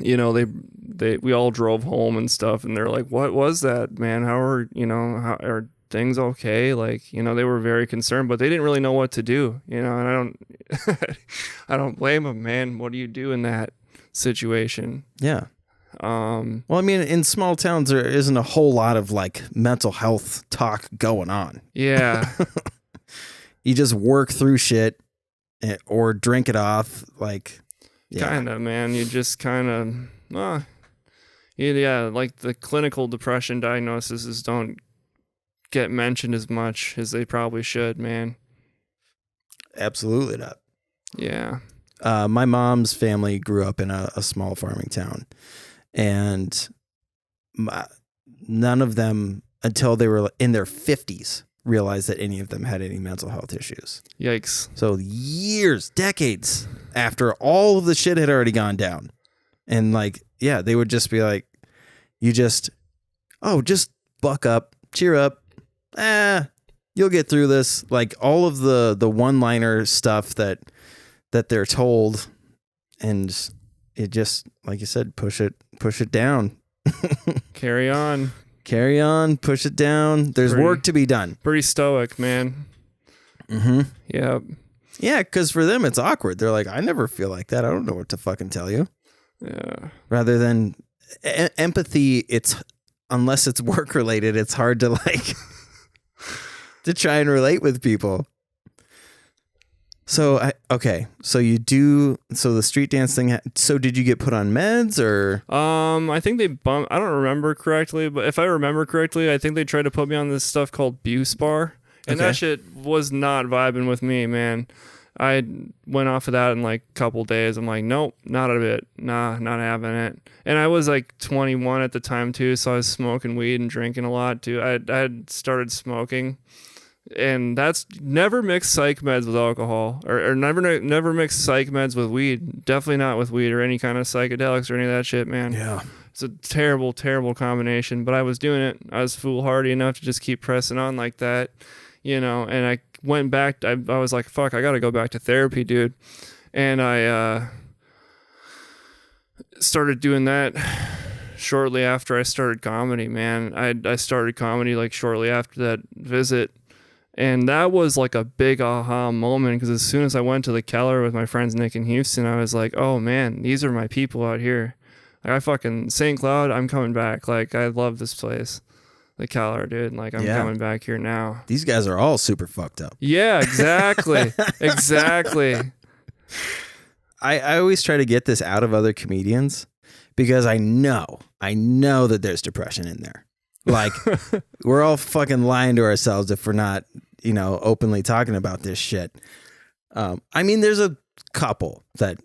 know, we all drove home and stuff, and they're like, what was that, man? How are things okay? Like, you know, they were very concerned, but they didn't really know what to do, you know, and I don't blame them, man. What do you do in that situation? Yeah. Well, I mean, in small towns, there isn't a whole lot of like mental health talk going on. Yeah. You just work through shit or drink it off. Like, yeah. Kind of, man. You just kind of, yeah, like the clinical depression diagnoses don't get mentioned as much as they probably should, man. Absolutely not. Yeah. My mom's family grew up in a small farming town, and none of them, until they were in their 50s, realized that any of them had any mental health issues. Yikes. So years, decades after all of the shit had already gone down. And like, yeah, they would just be like, just buck up, cheer up. You'll get through this. Like all of the one-liner stuff that they're told, and it just, like you said, push it down. Carry on, push it down. There's work to be done. Pretty stoic, man. Mm-hmm. Yeah. Yeah, because for them it's awkward. They're like, I never feel like that. I don't know what to fucking tell you. Yeah. Rather than empathy, unless it's work related, it's hard to like to try and relate with people. So so the street dance thing. So did you get put on meds or? I think they I don't remember correctly, but if I remember correctly, I think they tried to put me on this stuff called Buspar, and that shit was not vibing with me, man. I went off of that in like a couple days. I'm like, nope, not a bit. Nah, not having it. And I was like 21 at the time too, so I was smoking weed and drinking a lot too. I had started smoking. And that's never mix psych meds with alcohol, or never mix psych meds with weed. Definitely not with weed or any kind of psychedelics or any of that shit, man. Yeah. It's a terrible, terrible combination, but I was doing it. I was foolhardy enough to just keep pressing on like that, you know, and I went back. I was like, fuck, I got to go back to therapy, dude. And I started doing that shortly after I started comedy, man. I started comedy like shortly after that visit. And that was like a big aha moment, because as soon as I went to the Keller with my friends Nick and Houston, I was like, oh man, these are my people out here. Like, I fucking St. Cloud, I'm coming back. Like, I love this place. The Keller, dude. Like, I'm coming back here now. These guys are all super fucked up. Yeah, exactly. Exactly. I always try to get this out of other comedians, because I know that there's depression in there. Like, we're all fucking lying to ourselves if we're not, you know, openly talking about this shit. I mean, there's a couple that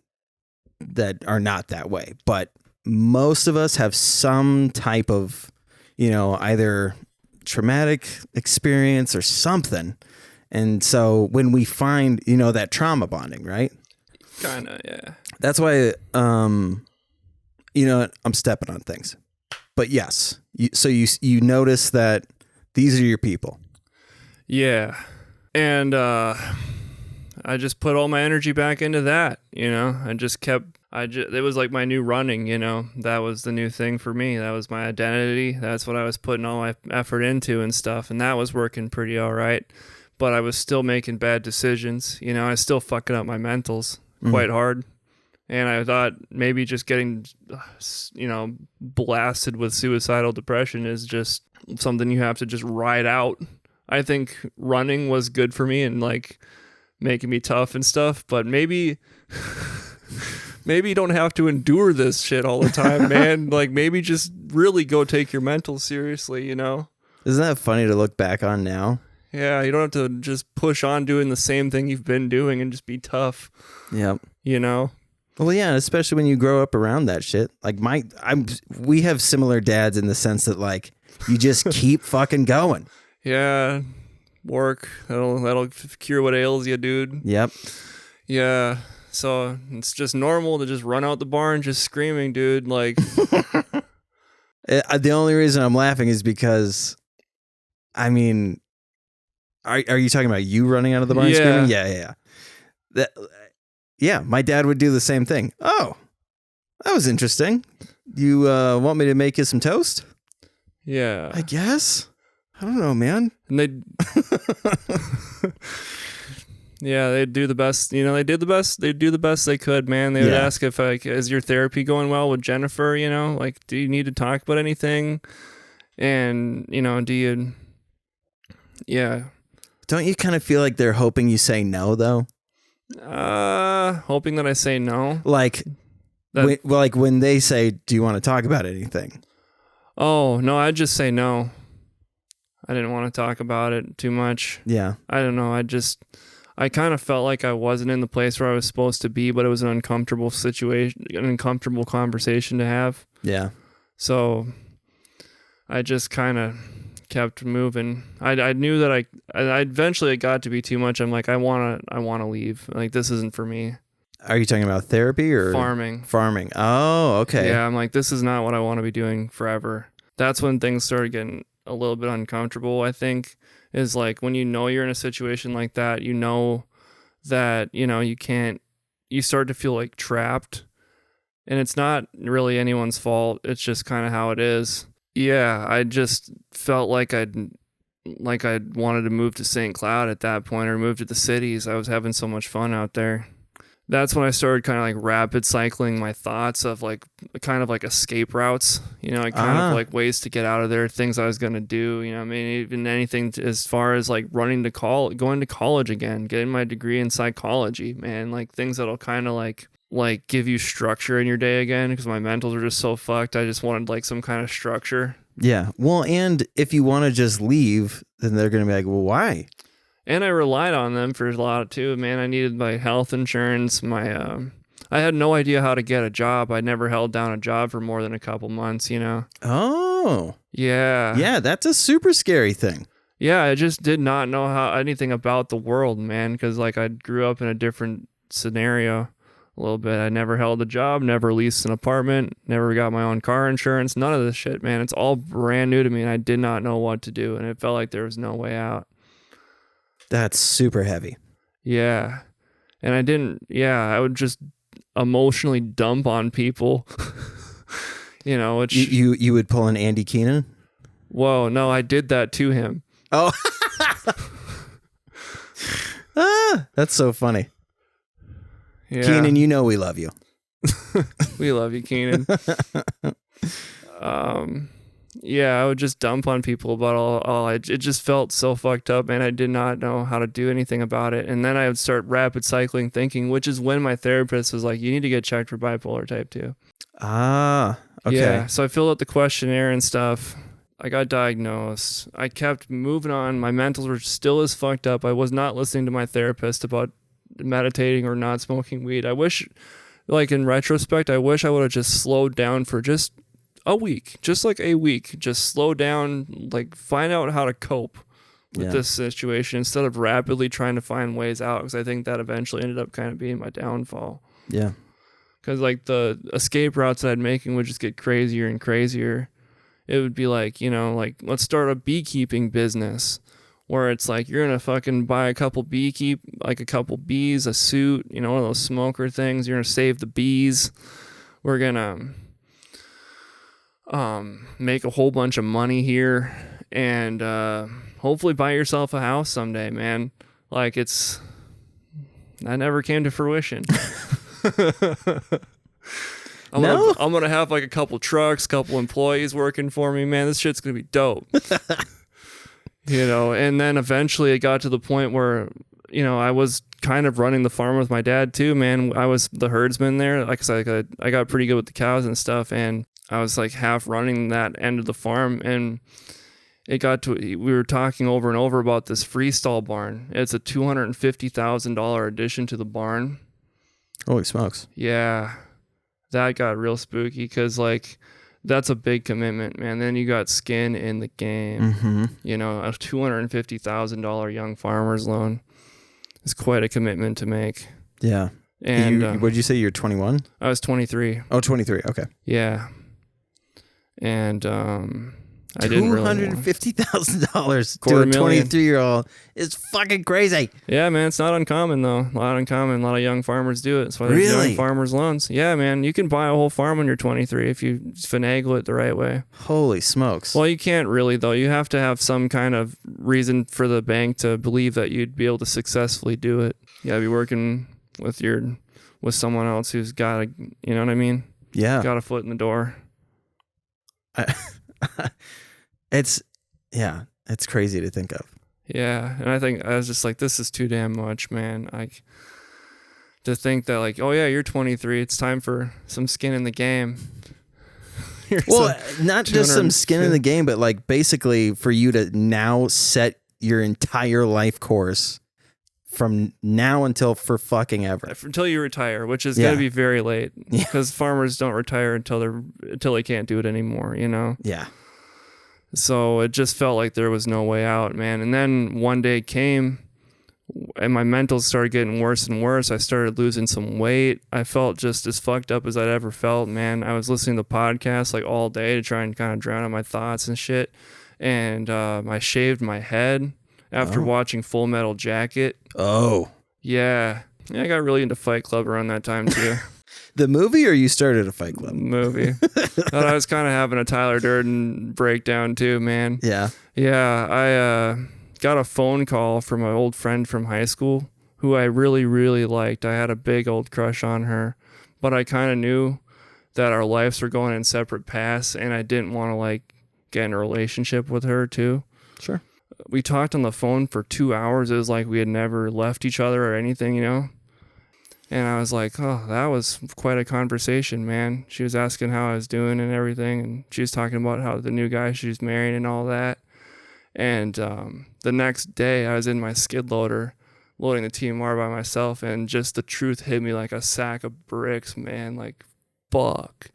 are not that way, but most of us have some type of, you know, either traumatic experience or something. And so when we find, you know, that trauma bonding, right? Kind of, yeah. That's why, you know, I'm stepping on things. But yes, you notice that these are your people. Yeah. And I just put all my energy back into that, you know. It was like my new running, you know. That was the new thing for me. That was my identity. That's what I was putting all my effort into and stuff. And that was working pretty all right. But I was still making bad decisions. You know, I was still fucking up my mentals quite hard. And I thought maybe just getting, you know, blasted with suicidal depression is just something you have to just ride out. I think running was good for me and like making me tough and stuff, but maybe you don't have to endure this shit all the time, man. Like, maybe just really go take your mental seriously, you know? Isn't that funny to look back on now? Yeah, you don't have to just push on doing the same thing you've been doing and just be tough. Yep. You know? Well, yeah, especially when you grow up around that shit. Like we have similar dads in the sense that like you just keep fucking going. Yeah. Work. That'll cure what ails you, dude. Yep. Yeah. So it's just normal to just run out the barn just screaming, dude. Like the only reason I'm laughing is because, I mean, are you talking about you running out of the barn screaming? Yeah. Yeah, my dad would do the same thing. Oh, that was interesting. You want me to make you some toast? Yeah. I guess. I don't know, man. And yeah, they'd do the best. You know, they do the best they could, man. They would ask if, like, is your therapy going well with Jennifer? You know, like, do you need to talk about anything? And, you know, yeah. Don't you kind of feel like they're hoping you say no, though? Hoping that I say no. Like, when they say, do you want to talk about anything? Oh, no, I'd just say no. I didn't want to talk about it too much. Yeah. I don't know. I kind of felt like I wasn't in the place where I was supposed to be, but it was an uncomfortable situation, an uncomfortable conversation to have. Yeah. So I just kind of kept moving. I knew that I eventually it got to be too much. I'm like, I want to leave. Like, this isn't for me. Are you talking about therapy or farming? Farming. Oh, okay. Yeah. I'm like, this is not what I want to be doing forever. That's when things started getting a little bit uncomfortable, I think, is like when you know you're in a situation like that, you know that, you know, you start to feel like trapped, and it's not really anyone's fault. It's just kind of how it is. Yeah. I just felt like I'd wanted to move to St. Cloud at that point, or move to the cities. I was having so much fun out there. That's when I started kind of like rapid cycling my thoughts of like kind of like escape routes, you know, like kind of like ways to get out of there, things I was going to do, you know, I mean, even anything as far as like going to college again, getting my degree in psychology, man, like things that'll kind of like give you structure in your day again, because my mentals are just so fucked. I just wanted like some kind of structure. Yeah. Well, and if you want to just leave, then they're going to be like, well, why? And I relied on them for a lot too, man. I needed my health insurance. I had no idea how to get a job. I never held down a job for more than a couple months, you know? Oh. Yeah. Yeah, that's a super scary thing. Yeah, I just did not know anything about the world, man, because like I grew up in a different scenario a little bit. I never held a job, never leased an apartment, never got my own car insurance, none of this shit, man. It's all brand new to me, and I did not know what to do, and it felt like there was no way out. That's super heavy. Yeah. And I would just emotionally dump on people. You know, which you would pull an Andy Keenan? Whoa, no, I did that to him. Oh. That's so funny. Yeah. Keenan, you know we love you. We love you, Keenan. Yeah, I would just dump on people about it just felt so fucked up, and I did not know how to do anything about it. And then I would start rapid cycling thinking, which is when my therapist was like, you need to get checked for bipolar type 2. Ah, okay. Yeah, so I filled out the questionnaire and stuff. I got diagnosed. I kept moving on. My mentals were still as fucked up. I was not listening to my therapist about meditating or not smoking weed. I wish, like in retrospect, I wish I would have just slowed down for just a week, just slow down, like find out how to cope with this situation instead of rapidly trying to find ways out, because I think that eventually ended up kind of being my downfall. Yeah. Because like the escape routes that I'd making would just get crazier and crazier. It would be like, you know, like let's start a beekeeping business where it's like you're gonna fucking buy a couple bees, a suit, you know, one of those smoker things. You're gonna save the bees. We're gonna make a whole bunch of money here, and hopefully buy yourself a house someday, man. Like that never came to fruition. I'm gonna have like a couple trucks, couple employees working for me, man. This shit's gonna be dope. You know, and then eventually it got to the point where, you know, I was kind of running the farm with my dad too, man. I was the herdsman there. Like I got pretty good with the cows and stuff, and I was like half running that end of the farm, and we were talking over and over about this freestall barn. It's a $250,000 addition to the barn. Holy smokes. Yeah, that got real spooky because like that's a big commitment, man. Then you got skin in the game. Mm-hmm. You know, a $250,000 young farmer's loan is quite a commitment to make. Yeah. And what did you say? You're 21? I was 23. Oh, 23. Okay. Yeah. And I didn't really $250,000 to a 23-year-old is fucking crazy. Yeah, man, it's not uncommon though. A lot uncommon. A lot of young farmers do it. That's why there's young farmers loans. Yeah, man, you can buy a whole farm when you're 23 if you finagle it the right way. Holy smokes. Well, you can't really though. You have to have some kind of reason for the bank to believe that you'd be able to successfully do it. You gotta be working with someone else who's got a, you know what I mean? Yeah. Got a foot in the door. It's crazy to think of. Yeah, and I think I was just like, this is too damn much, man. Like, to think that like, oh yeah, you're 23, it's time for some skin in the game. Well, not just some skin in the game, but like basically for you to now set your entire life course from now until for fucking ever. Until you retire, which is going to be very late because farmers don't retire until they can't do it anymore, you know? Yeah. So it just felt like there was no way out, man. And then one day came and my mentals started getting worse and worse. I started losing some weight. I felt just as fucked up as I'd ever felt, man. I was listening to podcasts like all day to try and kind of drown out my thoughts and shit. And I shaved my head after watching Full Metal Jacket. Oh. Yeah. I got really into Fight Club around that time too. The movie, or you started a Fight Club? Movie. Thought I was kind of having a Tyler Durden breakdown too, man. Yeah. Yeah, I got a phone call from an old friend from high school who I really, really liked. I had a big old crush on her, but I kind of knew that our lives were going in separate paths, and I didn't want to like get in a relationship with her too. Sure. We talked on the phone for 2 hours. It was like we had never left each other or anything, you know? And I was like, oh, that was quite a conversation, man. She was asking how I was doing and everything. And she was talking about how the new guy she's married and all that. And the next day I was in my skid loader loading the TMR by myself. And just the truth hit me like a sack of bricks, man. Like, fuck.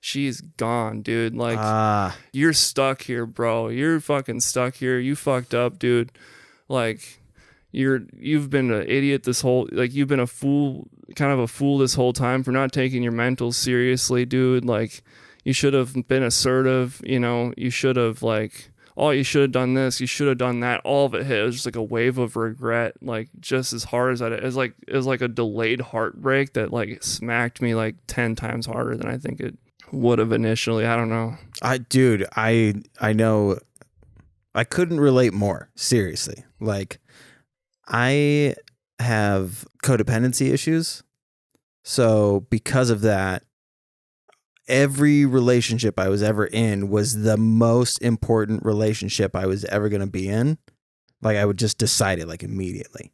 She's gone, dude. Like, you're stuck here, bro. You're fucking stuck here. You fucked up, dude. Like, you've been an idiot you've been a fool, kind of a fool this whole time for not taking your mentals seriously, dude. Like, you should have been assertive, you know, you should have you should have done this, you should have done that. All of it hit. It was just like a wave of regret, like just as hard as it was like a delayed heartbreak that like smacked me like 10 times harder than I think it would have initially. I don't know. I know I couldn't relate more, seriously. Like, I have codependency issues. So because of that, every relationship I was ever in was the most important relationship I was ever going to be in. Like, I would just decide it like immediately.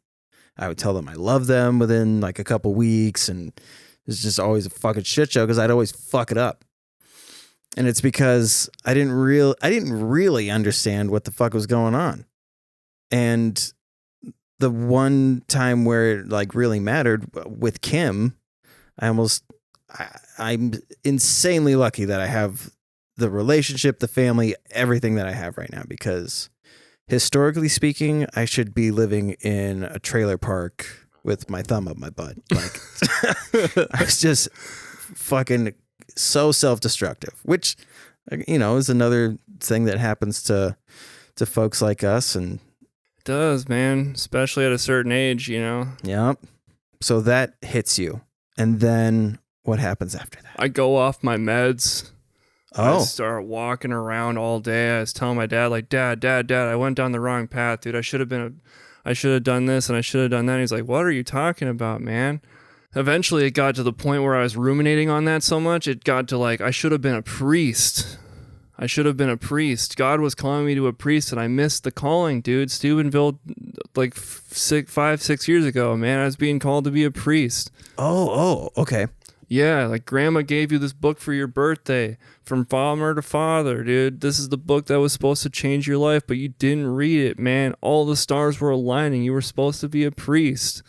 I would tell them I love them within like a couple weeks, and it's just always a fucking shit show because I'd always fuck it up. And it's because I didn't really understand what the fuck was going on. And the one time where it like really mattered with Kim, I'm insanely lucky that I have the relationship, the family, everything that I have right now, because historically speaking, I should be living in a trailer park with my thumb up my butt. Like, I was just fucking so self-destructive, which, you know, is another thing that happens to folks like us. And it does, man, especially at a certain age, you know. Yep. So that hits you, and then what happens after that? I go off my meds. I start walking around all day. I was telling my dad, like, Dad, I went down the wrong path, dude. I should have done this and I should have done that. And he's like, what are you talking about, man? Eventually it got to the point where I was ruminating on that so much, it got to like, I should have been a priest. God was calling me to a priest, and I missed the calling, dude. Steubenville, like 5-6 years ago, man, I was being called to be a priest. Oh, okay. Yeah, like grandma gave you this book for your birthday from farmer to father, dude. This is the book that was supposed to change your life, but you didn't read it, man. All the stars were aligning. You were supposed to be a priest.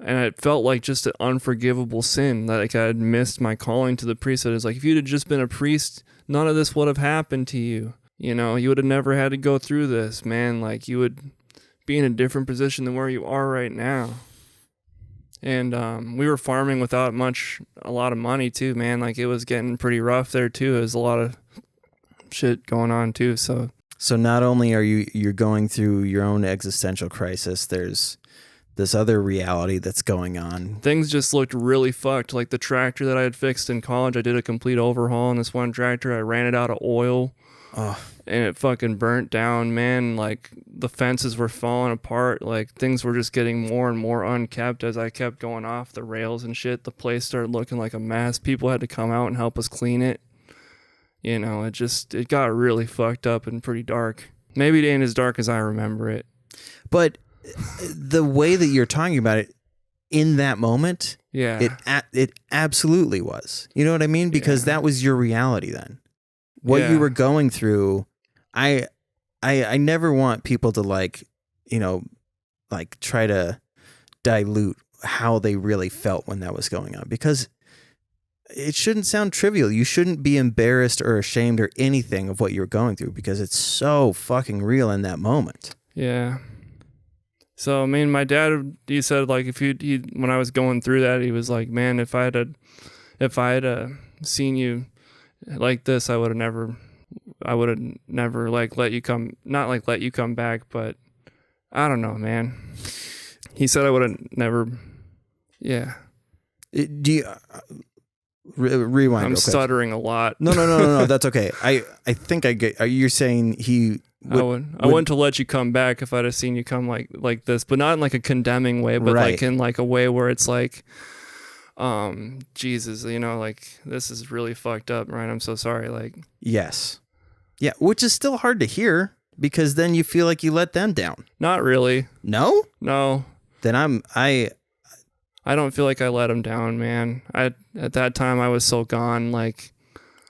And it felt like just an unforgivable sin that like I had missed my calling to the priesthood. It's like, if you'd have just been a priest, none of this would have happened to you. You know, you would have never had to go through this, man. Like, you would be in a different position than where you are right now. And we were farming without a lot of money too, man. Like, it was getting pretty rough there too. There's a lot of shit going on too. So not only are you're going through your own existential crisis, there's this other reality that's going on. Things just looked really fucked. Like the tractor that I had fixed in college, I did a complete overhaul on this one tractor. I ran it out of oil. Oh. And it fucking burnt down, man. Like, the fences were falling apart. Like, things were just getting more and more unkept as I kept going off the rails and shit. The place started looking like a mess. People had to come out and help us clean it. You know, it got really fucked up and pretty dark. Maybe it ain't as dark as I remember it. But the way that you're talking about it in that moment, yeah, it absolutely was. You know what I mean? Because that was your reality then. What you were going through, I never want people to like try to dilute how they really felt when that was going on, because it shouldn't sound trivial. You shouldn't be embarrassed or ashamed or anything of what you're going through, because it's so fucking real in that moment. Yeah. So, I mean, my dad, he said, like, when I was going through that, he was like, man, if I had seen you like this, I would have never like let you come, not like let you come back, but I don't know, man. He said I would have never. Yeah. Do you rewind? I'm stuttering a lot. No. That's okay. I think I get. You're saying he. I wouldn't to let you come back if I'd have seen you come like this, but not in like a condemning way, but like in like a way where it's like, Jesus, you know, like, this is really fucked up, Ryan. I'm so sorry. Like, yes. Yeah. Which is still hard to hear, because then you feel like you let them down. Not really. No? No. Then I don't feel like I let them down, man. At that time I was so gone. Like,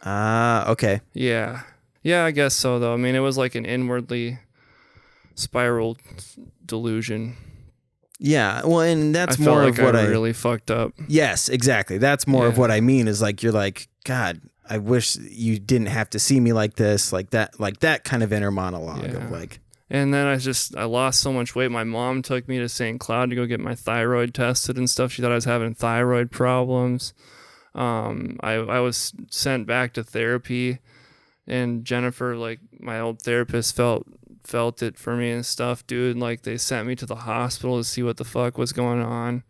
okay. Yeah. Yeah, I guess so though. I mean, it was like an inwardly spiraled delusion. Yeah, well, and that's I more felt of what I really fucked up. Yes, exactly. That's more of what I mean, is like, you're like, God, I wish you didn't have to see me like this, like that kind of inner monologue of like. And then I lost so much weight. My mom took me to St. Cloud to go get my thyroid tested and stuff. She thought I was having thyroid problems. I was sent back to therapy, and Jennifer, like my old therapist, felt it for me and stuff, dude. Like, they sent me to the hospital to see what the fuck was going on.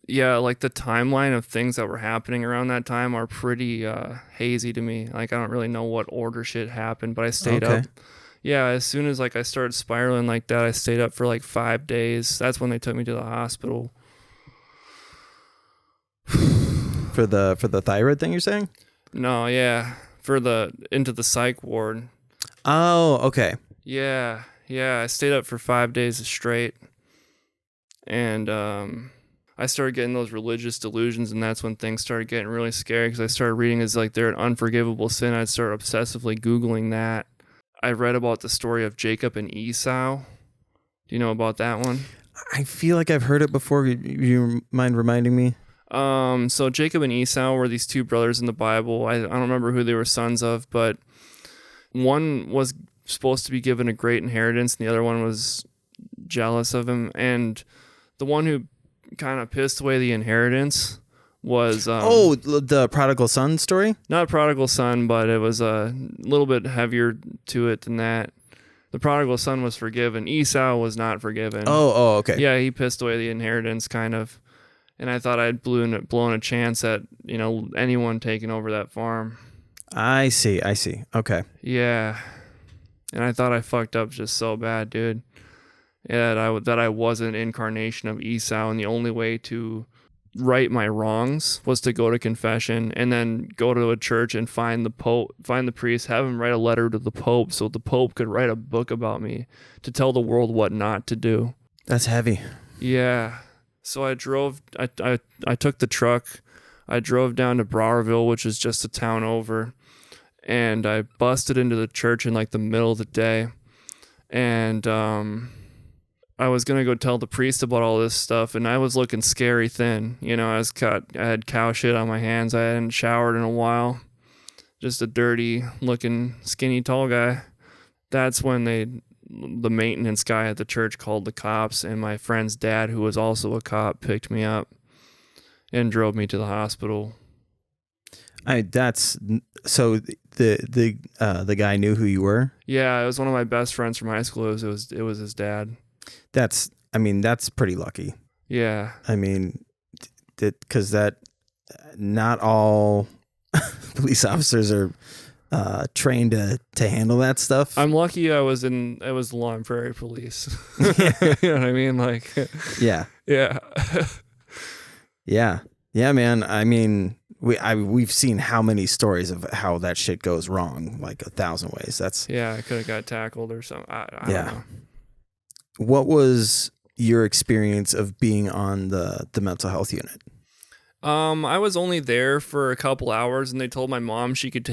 Yeah, like the timeline of things that were happening around that time are pretty hazy to me. Like, I don't really know what order shit happened, but I stayed up. Yeah, as soon as like I started spiraling like that, I stayed up for like 5 days. That's when they took me to the hospital. For the thyroid thing you're saying? No, yeah. Into the psych ward. Oh, okay. Yeah, I stayed up for 5 days straight, and I started getting those religious delusions, and that's when things started getting really scary, because I started reading as like they're an unforgivable sin. I'd start obsessively Googling that. I read about the story of Jacob and Esau. Do you know about that one? I feel like I've heard it before. You mind reminding me? So Jacob and Esau were these two brothers in the Bible. I don't remember who they were sons of, but one was supposed to be given a great inheritance, and the other one was jealous of him. And the one who kind of pissed away the inheritance was the prodigal son story? Not prodigal son, but it was a little bit heavier to it than that. The prodigal son was forgiven. Esau was not forgiven. Oh, okay. Yeah, he pissed away the inheritance, kind of. And I thought I'd blown a chance at, you know, anyone taking over that farm. I see. Okay. Yeah. And I thought I fucked up just so bad, dude. Yeah, that I was an incarnation of Esau, and the only way to right my wrongs was to go to confession and then go to a church and find the priest, have him write a letter to the Pope so the Pope could write a book about me to tell the world what not to do. That's heavy. Yeah. So I drove, I took the truck I drove down to Browerville, which is just a town over, and I busted into the church in like the middle of the day. And I was going to go tell the priest about all this stuff, and I was looking scary thin. You know, I had cow shit on my hands. I hadn't showered in a while. Just a dirty looking, skinny, tall guy. That's when the maintenance guy at the church called the cops, and my friend's dad, who was also a cop, picked me up and drove me to the hospital. So the guy knew who you were? Yeah, it was one of my best friends from high school. It was his dad. That's pretty lucky. Yeah. I mean, because not all police officers are trained to handle that stuff. I'm lucky I was the Long Prairie Police. You know what I mean? Like, yeah. Yeah. Yeah, man. I mean, we've seen how many stories of how that shit goes wrong, like 1,000 ways. I could have got tackled or something. I don't know. What was your experience of being on the mental health unit? I was only there for a couple hours, and they told my mom she could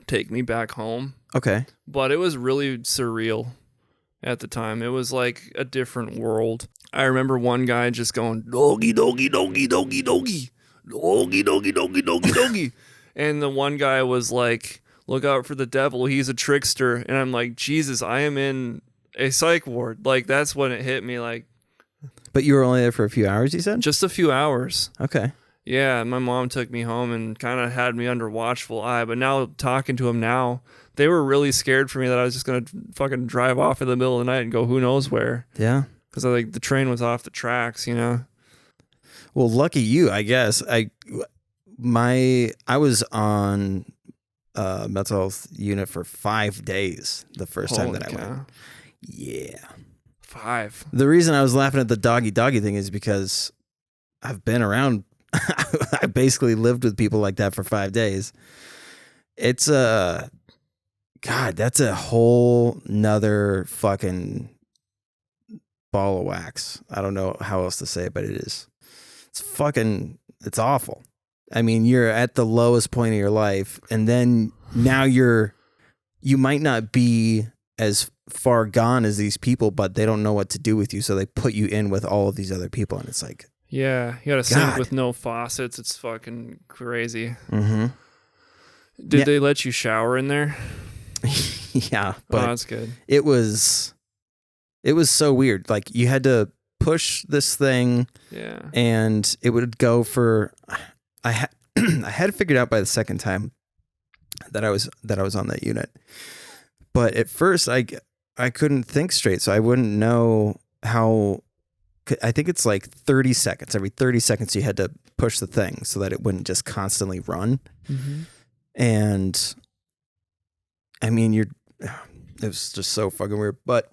take me back home. Okay. But it was really surreal at the time. It was like a different world. I remember one guy just going, doggy, doggy, doggy, doggy, doggy, doggy, doggy, doggy, doggy, doggy. And the one guy was like, look out for the devil. He's a trickster. And I'm like, Jesus, I am in a psych ward. Like, that's when it hit me. Like, but you were only there for a few hours, you said? just a few hours. Okay. Yeah, my mom took me home and kind of had me under watchful eye. But now, talking to them now, they were really scared for me that I was just going to fucking drive off in the middle of the night and go who knows where. Yeah. Because like the train was off the tracks, you know? Well, lucky you, I guess. I was on mental health unit for 5 days the first time that I went. Yeah. 5. The reason I was laughing at the doggy thing is because I've been around. I basically lived with people like that for 5 days. It's God, that's a whole nother fucking ball of wax. I don't know how else to say it, but it is. It's awful. I mean, you're at the lowest point of your life, and then now you might not be as far gone as these people, but they don't know what to do with you, so they put you in with all of these other people, and it's like, yeah, you got a sink with no faucets. It's fucking crazy. Mm-hmm. Did they let you shower in there? Yeah, but that's good. It was so weird. Like, you had to push this thing, and it would go for. I had it figured out by the second time that I was on that unit, but at first I couldn't think straight, so I wouldn't know how. I think it's like 30 seconds. Every 30 seconds you had to push the thing so that it wouldn't just constantly run. Mm-hmm. And I mean, it was just so fucking weird. But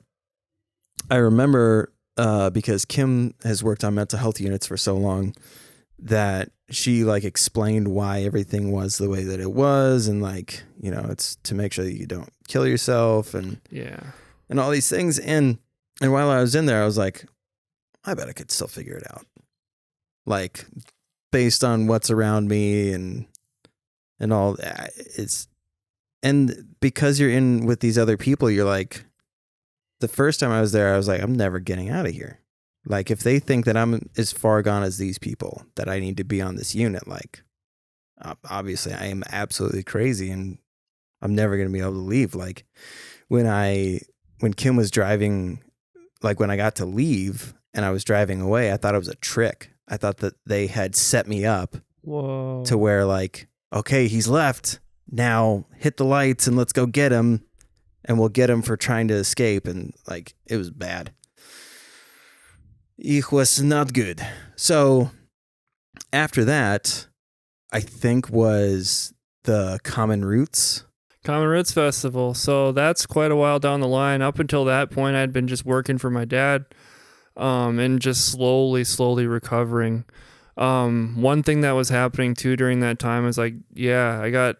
I remember because Kim has worked on mental health units for so long that she like explained why everything was the way that it was, and like, you know, it's to make sure that you don't kill yourself and all these things. And while I was in there, I was like, I bet I could still figure it out. Like, based on what's around me and all that. And because you're in with these other people, you're like, the first time I was there, I was like, I'm never getting out of here. Like, if they think that I'm as far gone as these people, that I need to be on this unit, like, obviously I am absolutely crazy and I'm never going to be able to leave. Like, when Kim was driving, like when I got to leave and I was driving away, I thought it was a trick. I thought that they had set me up to where, like, okay, he's left. Now hit the lights and let's go get him. And we'll get him for trying to escape. And like, it was bad. It was not good. So after that, I think was the Common Roots Festival. So that's quite a while down the line. Up until that point, I'd been just working for my dad, and just slowly recovering. One thing that was happening too during that time is like, I got.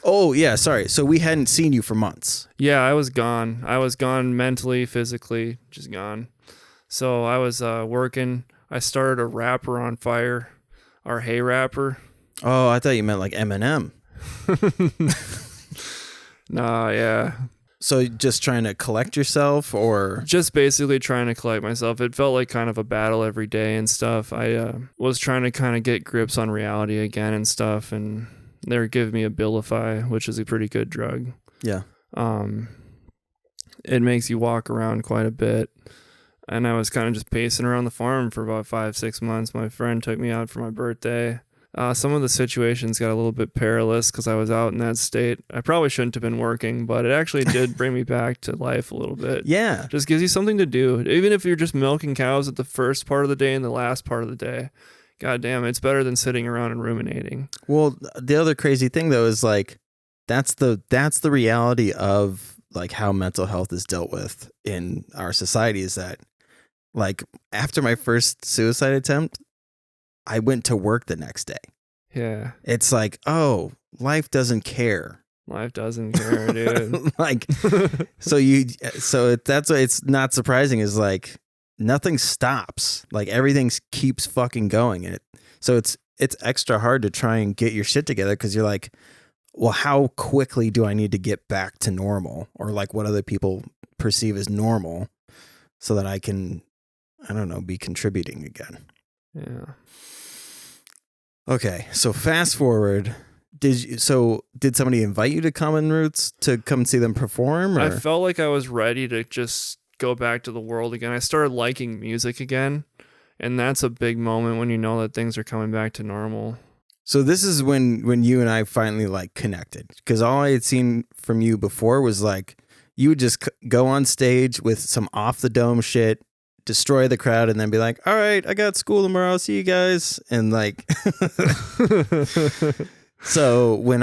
Oh yeah, sorry. So we hadn't seen you for months. Yeah, I was gone. I was gone mentally, physically, just gone. So I was working. I started a wrapper on fire, our hay wrapper. Oh, I thought you meant like Eminem. Nah, yeah. So just trying to collect yourself, or Just basically trying to collect myself. It felt like kind of a battle every day and stuff. I was trying to kind of get grips on reality again and stuff, and they were giving me Abilify, which is a pretty good drug. yeah. It makes you walk around quite a bit. And I was kind of just pacing around the farm for about 5-6 months. My friend took me out for my birthday. Some of the situations got a little bit perilous because I was out in that state. I probably shouldn't have been working, but it actually did bring me back to life a little bit. Yeah. Just gives you something to do. Even if you're just milking cows at the first part of the day and the last part of the day. God damn, it's better than sitting around and ruminating. Well, the other crazy thing though is like that's the reality of like how mental health is dealt with in our society, is that like after my first suicide attempt, I went to work the next day. Yeah. It's like, oh, life doesn't care. Life doesn't care, dude. Like, that's why it's not surprising, is like nothing stops. Like everything keeps fucking going. And it's extra hard to try and get your shit together, because you're like, well, how quickly do I need to get back to normal, or like what other people perceive as normal, so that I can, I don't know, be contributing again. Yeah. Okay, so fast forward. Did somebody invite you to Common Roots to come see them perform? Or? I felt like I was ready to just go back to the world again. I started liking music again, and that's a big moment when you know that things are coming back to normal. So this is when you and I finally like connected, because all I had seen from you before was like you would just go on stage with some off the dome shit, destroy the crowd, and then be like, all right, I got school tomorrow, see you guys. And like so when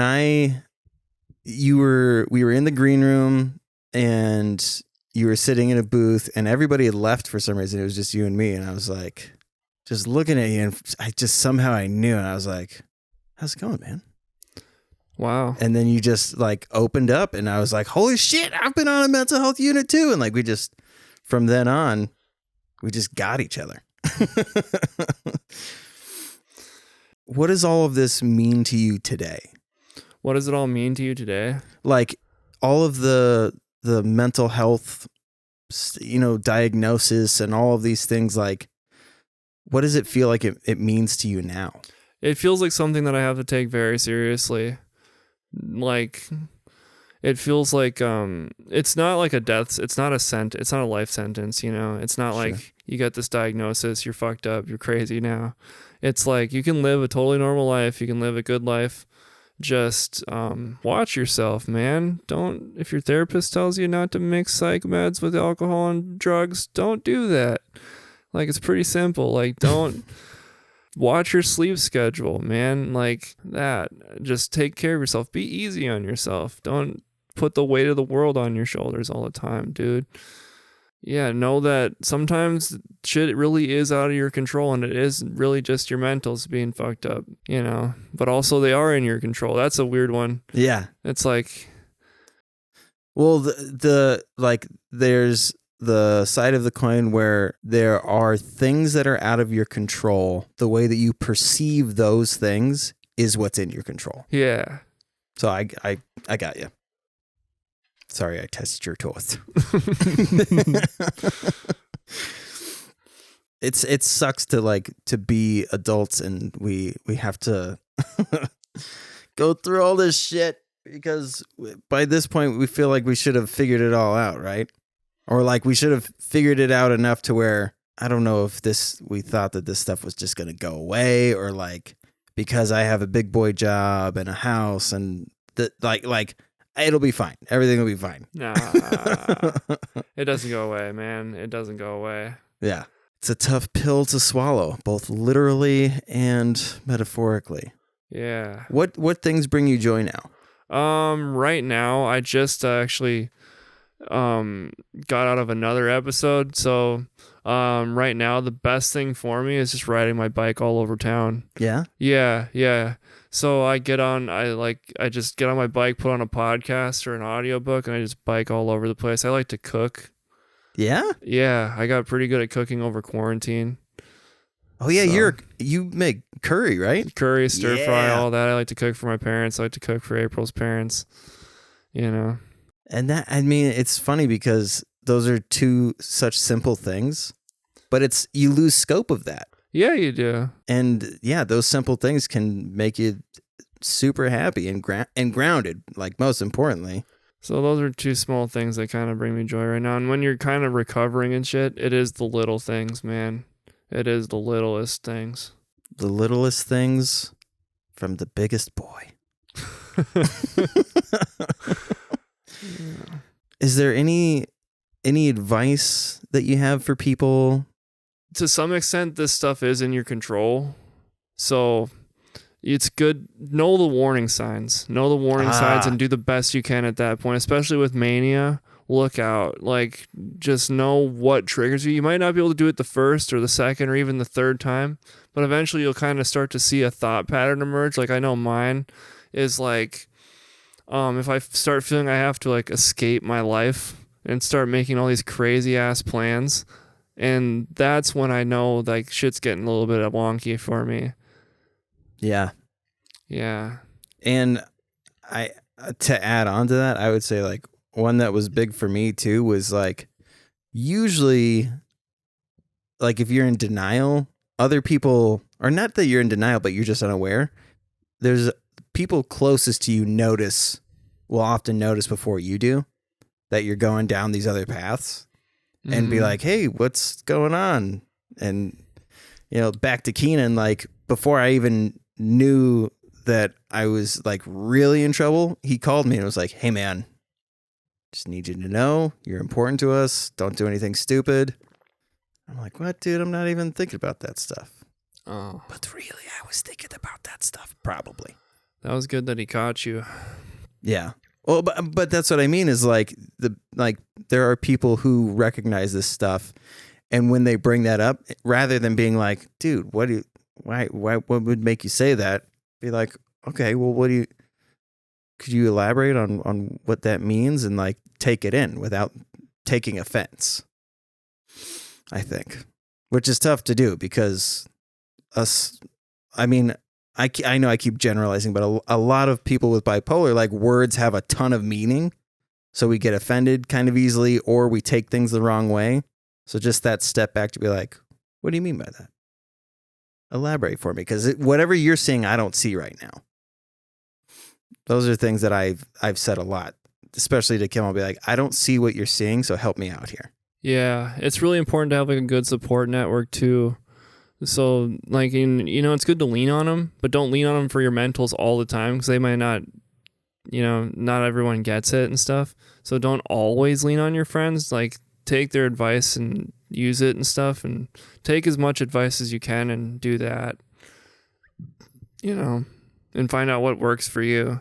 we were in the green room and you were sitting in a booth and everybody had left for some reason, it was just you and me, and I was like just looking at you, and I knew, and I was like, how's it going, man? Wow. And then you just like opened up, and I was like, holy shit, I've been on a mental health unit too. And like we just, from then on, we just got each other. What does all of this mean to you today? What does it all mean to you today? Like all of the mental health, diagnosis and all of these things, like what does it feel like it means to you now? It feels like something that I have to take very seriously. Like it feels like it's not like a death, it's not a life sentence, It's not Sure. like you got this diagnosis, you're fucked up, you're crazy now. It's like you can live a totally normal life, you can live a good life. Just watch yourself, man. If your therapist tells you not to mix psych meds with alcohol and drugs, don't do that. Like, it's pretty simple. Like, don't watch your sleep schedule, man. Like that. Just take care of yourself. Be easy on yourself. Don't put the weight of the world on your shoulders all the time, dude. Yeah, know that sometimes shit really is out of your control, and it is really just your mentals being fucked up, But also they are in your control. That's a weird one. Yeah. It's like, well, there's the side of the coin where there are things that are out of your control. The way that you perceive those things is what's in your control. yeah. So I got you. Sorry, I tested your toes. It sucks to be adults, and we have to go through all this shit, because by this point we feel like we should have figured it all out, right? Or like we should have figured it out enough to where, I don't know if we thought that this stuff was just going to go away, or like because I have a big boy job and a house and like it'll be fine. Everything will be fine. Nah. It doesn't go away, man. It doesn't go away. Yeah. It's a tough pill to swallow, both literally and metaphorically. Yeah. What things bring you joy now? Right now I just actually got out of another episode. So right now the best thing for me is just riding my bike all over town. Yeah? Yeah. So I just get on my bike, put on a podcast or an audiobook, and I just bike all over the place. I like to cook. Yeah? Yeah, I got pretty good at cooking over quarantine. Oh yeah, So, you make curry, right? curry, stir fry, Yeah. all that. I like to cook for my parents. I like to cook for April's parents. You know. And that, I mean, it's funny because those are two such simple things, but you lose scope of that. Yeah, you do. And yeah, those simple things can make you super happy and grounded, like most importantly. So those are two small things that kind of bring me joy right now. And when you're kind of recovering and shit, it is the little things, man. It is the littlest things. The littlest things from the biggest boy. Yeah. Is there any advice that you have for people? To some extent, this stuff is in your control. So it's good. Know the warning signs. Know the warning signs and do the best you can at that point, especially with mania. Look out. Like, just know what triggers you. You might not be able to do it the first or the second or even the third time, but eventually you'll kind of start to see a thought pattern emerge. Like, I know mine is like, if I start feeling I have to like escape my life and start making all these crazy ass plans, and that's when I know like shit's getting a little bit wonky for me. Yeah. Yeah. And to add on to that, I would say like one that was big for me too was like, usually like if you're in denial, other people, or not that you're in denial, but you're just unaware, there's people closest to you will often notice before you do that you're going down these other paths and be like, hey, what's going on? And, back to Keenan, like before I even knew that I was like really in trouble, he called me and was like, hey man, just need you to know you're important to us. Don't do anything stupid. I'm like, what, dude? I'm not even thinking about that stuff. Oh, But really, I was thinking about that stuff, probably. that was good that he caught you. Yeah. Well, but that's what I mean is like there are people who recognize this stuff, and when they bring that up, rather than being like, dude, what would make you say that? Be like, okay, well, could you elaborate on what that means and like take it in without taking offense? I think, which is tough to do because I know I keep generalizing, but a lot of people with bipolar, like words have a ton of meaning. So we get offended kind of easily, or we take things the wrong way. So just that step back to be like, what do you mean by that? Elaborate for me. Because whatever you're seeing, I don't see right now. Those are things that I've said a lot, especially to Kim. I'll be like, I don't see what you're seeing, so help me out here. Yeah, it's really important to have like a good support network too. So like, it's good to lean on them, but don't lean on them for your mentals all the time because they might not, not everyone gets it and stuff. So don't always lean on your friends. Like take their advice and use it and stuff, and take as much advice as you can and do that, and find out what works for you.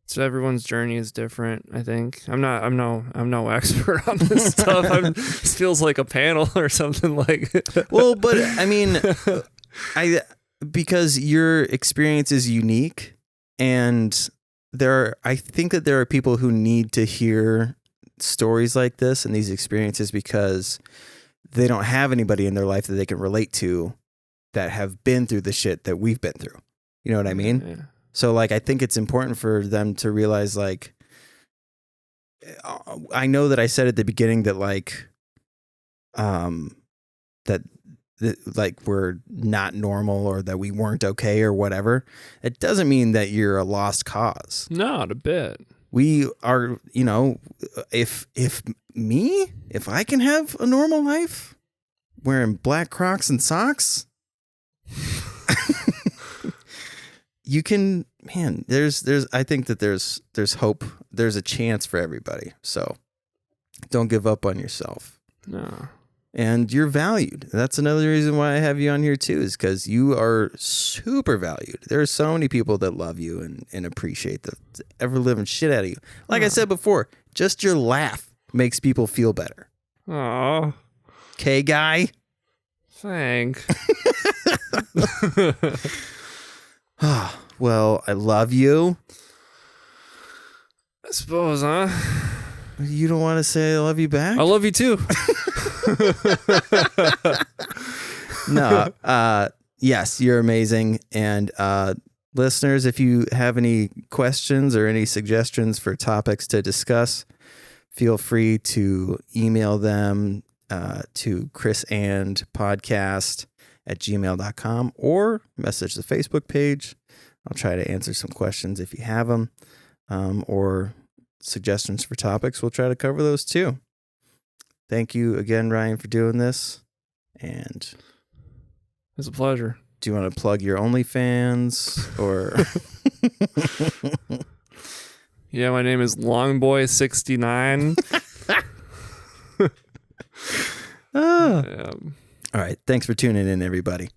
So everyone's journey is different, I think. I'm no expert on this stuff. This feels like a panel or something like. Well, but I mean, because your experience is unique, and I think that there are people who need to hear stories like this and these experiences because they don't have anybody in their life that they can relate to that have been through the shit that we've been through. You know what I mean? Yeah. So like, I think it's important for them to realize like, I know that I said at the beginning that like, that like we're not normal or that we weren't okay or whatever. It doesn't mean that you're a lost cause. Not a bit. We are, if I can have a normal life wearing black Crocs and socks, you can, man, I think that there's hope. There's a chance for everybody. So don't give up on yourself. No. And you're valued. That's another reason why I have you on here too, is because you are super valued. There are so many people that love you and appreciate the ever living shit out of you. Like I said before, just your laugh makes people feel better. Oh. Okay, guy? Thanks. Well, I love you. I suppose, huh? You don't want to say I love you back? I love you too. No, yes, you're amazing. And listeners, if you have any questions or any suggestions for topics to discuss, feel free to email them to chrisandpodcast@gmail.com or message the Facebook page. I'll try to answer some questions if you have them, or suggestions for topics. We'll try to cover those too. Thank you again, Ryan, for doing this. And it's a pleasure. do you want to plug your OnlyFans or? Yeah, my name is Longboy69. All right. Thanks for tuning in, everybody.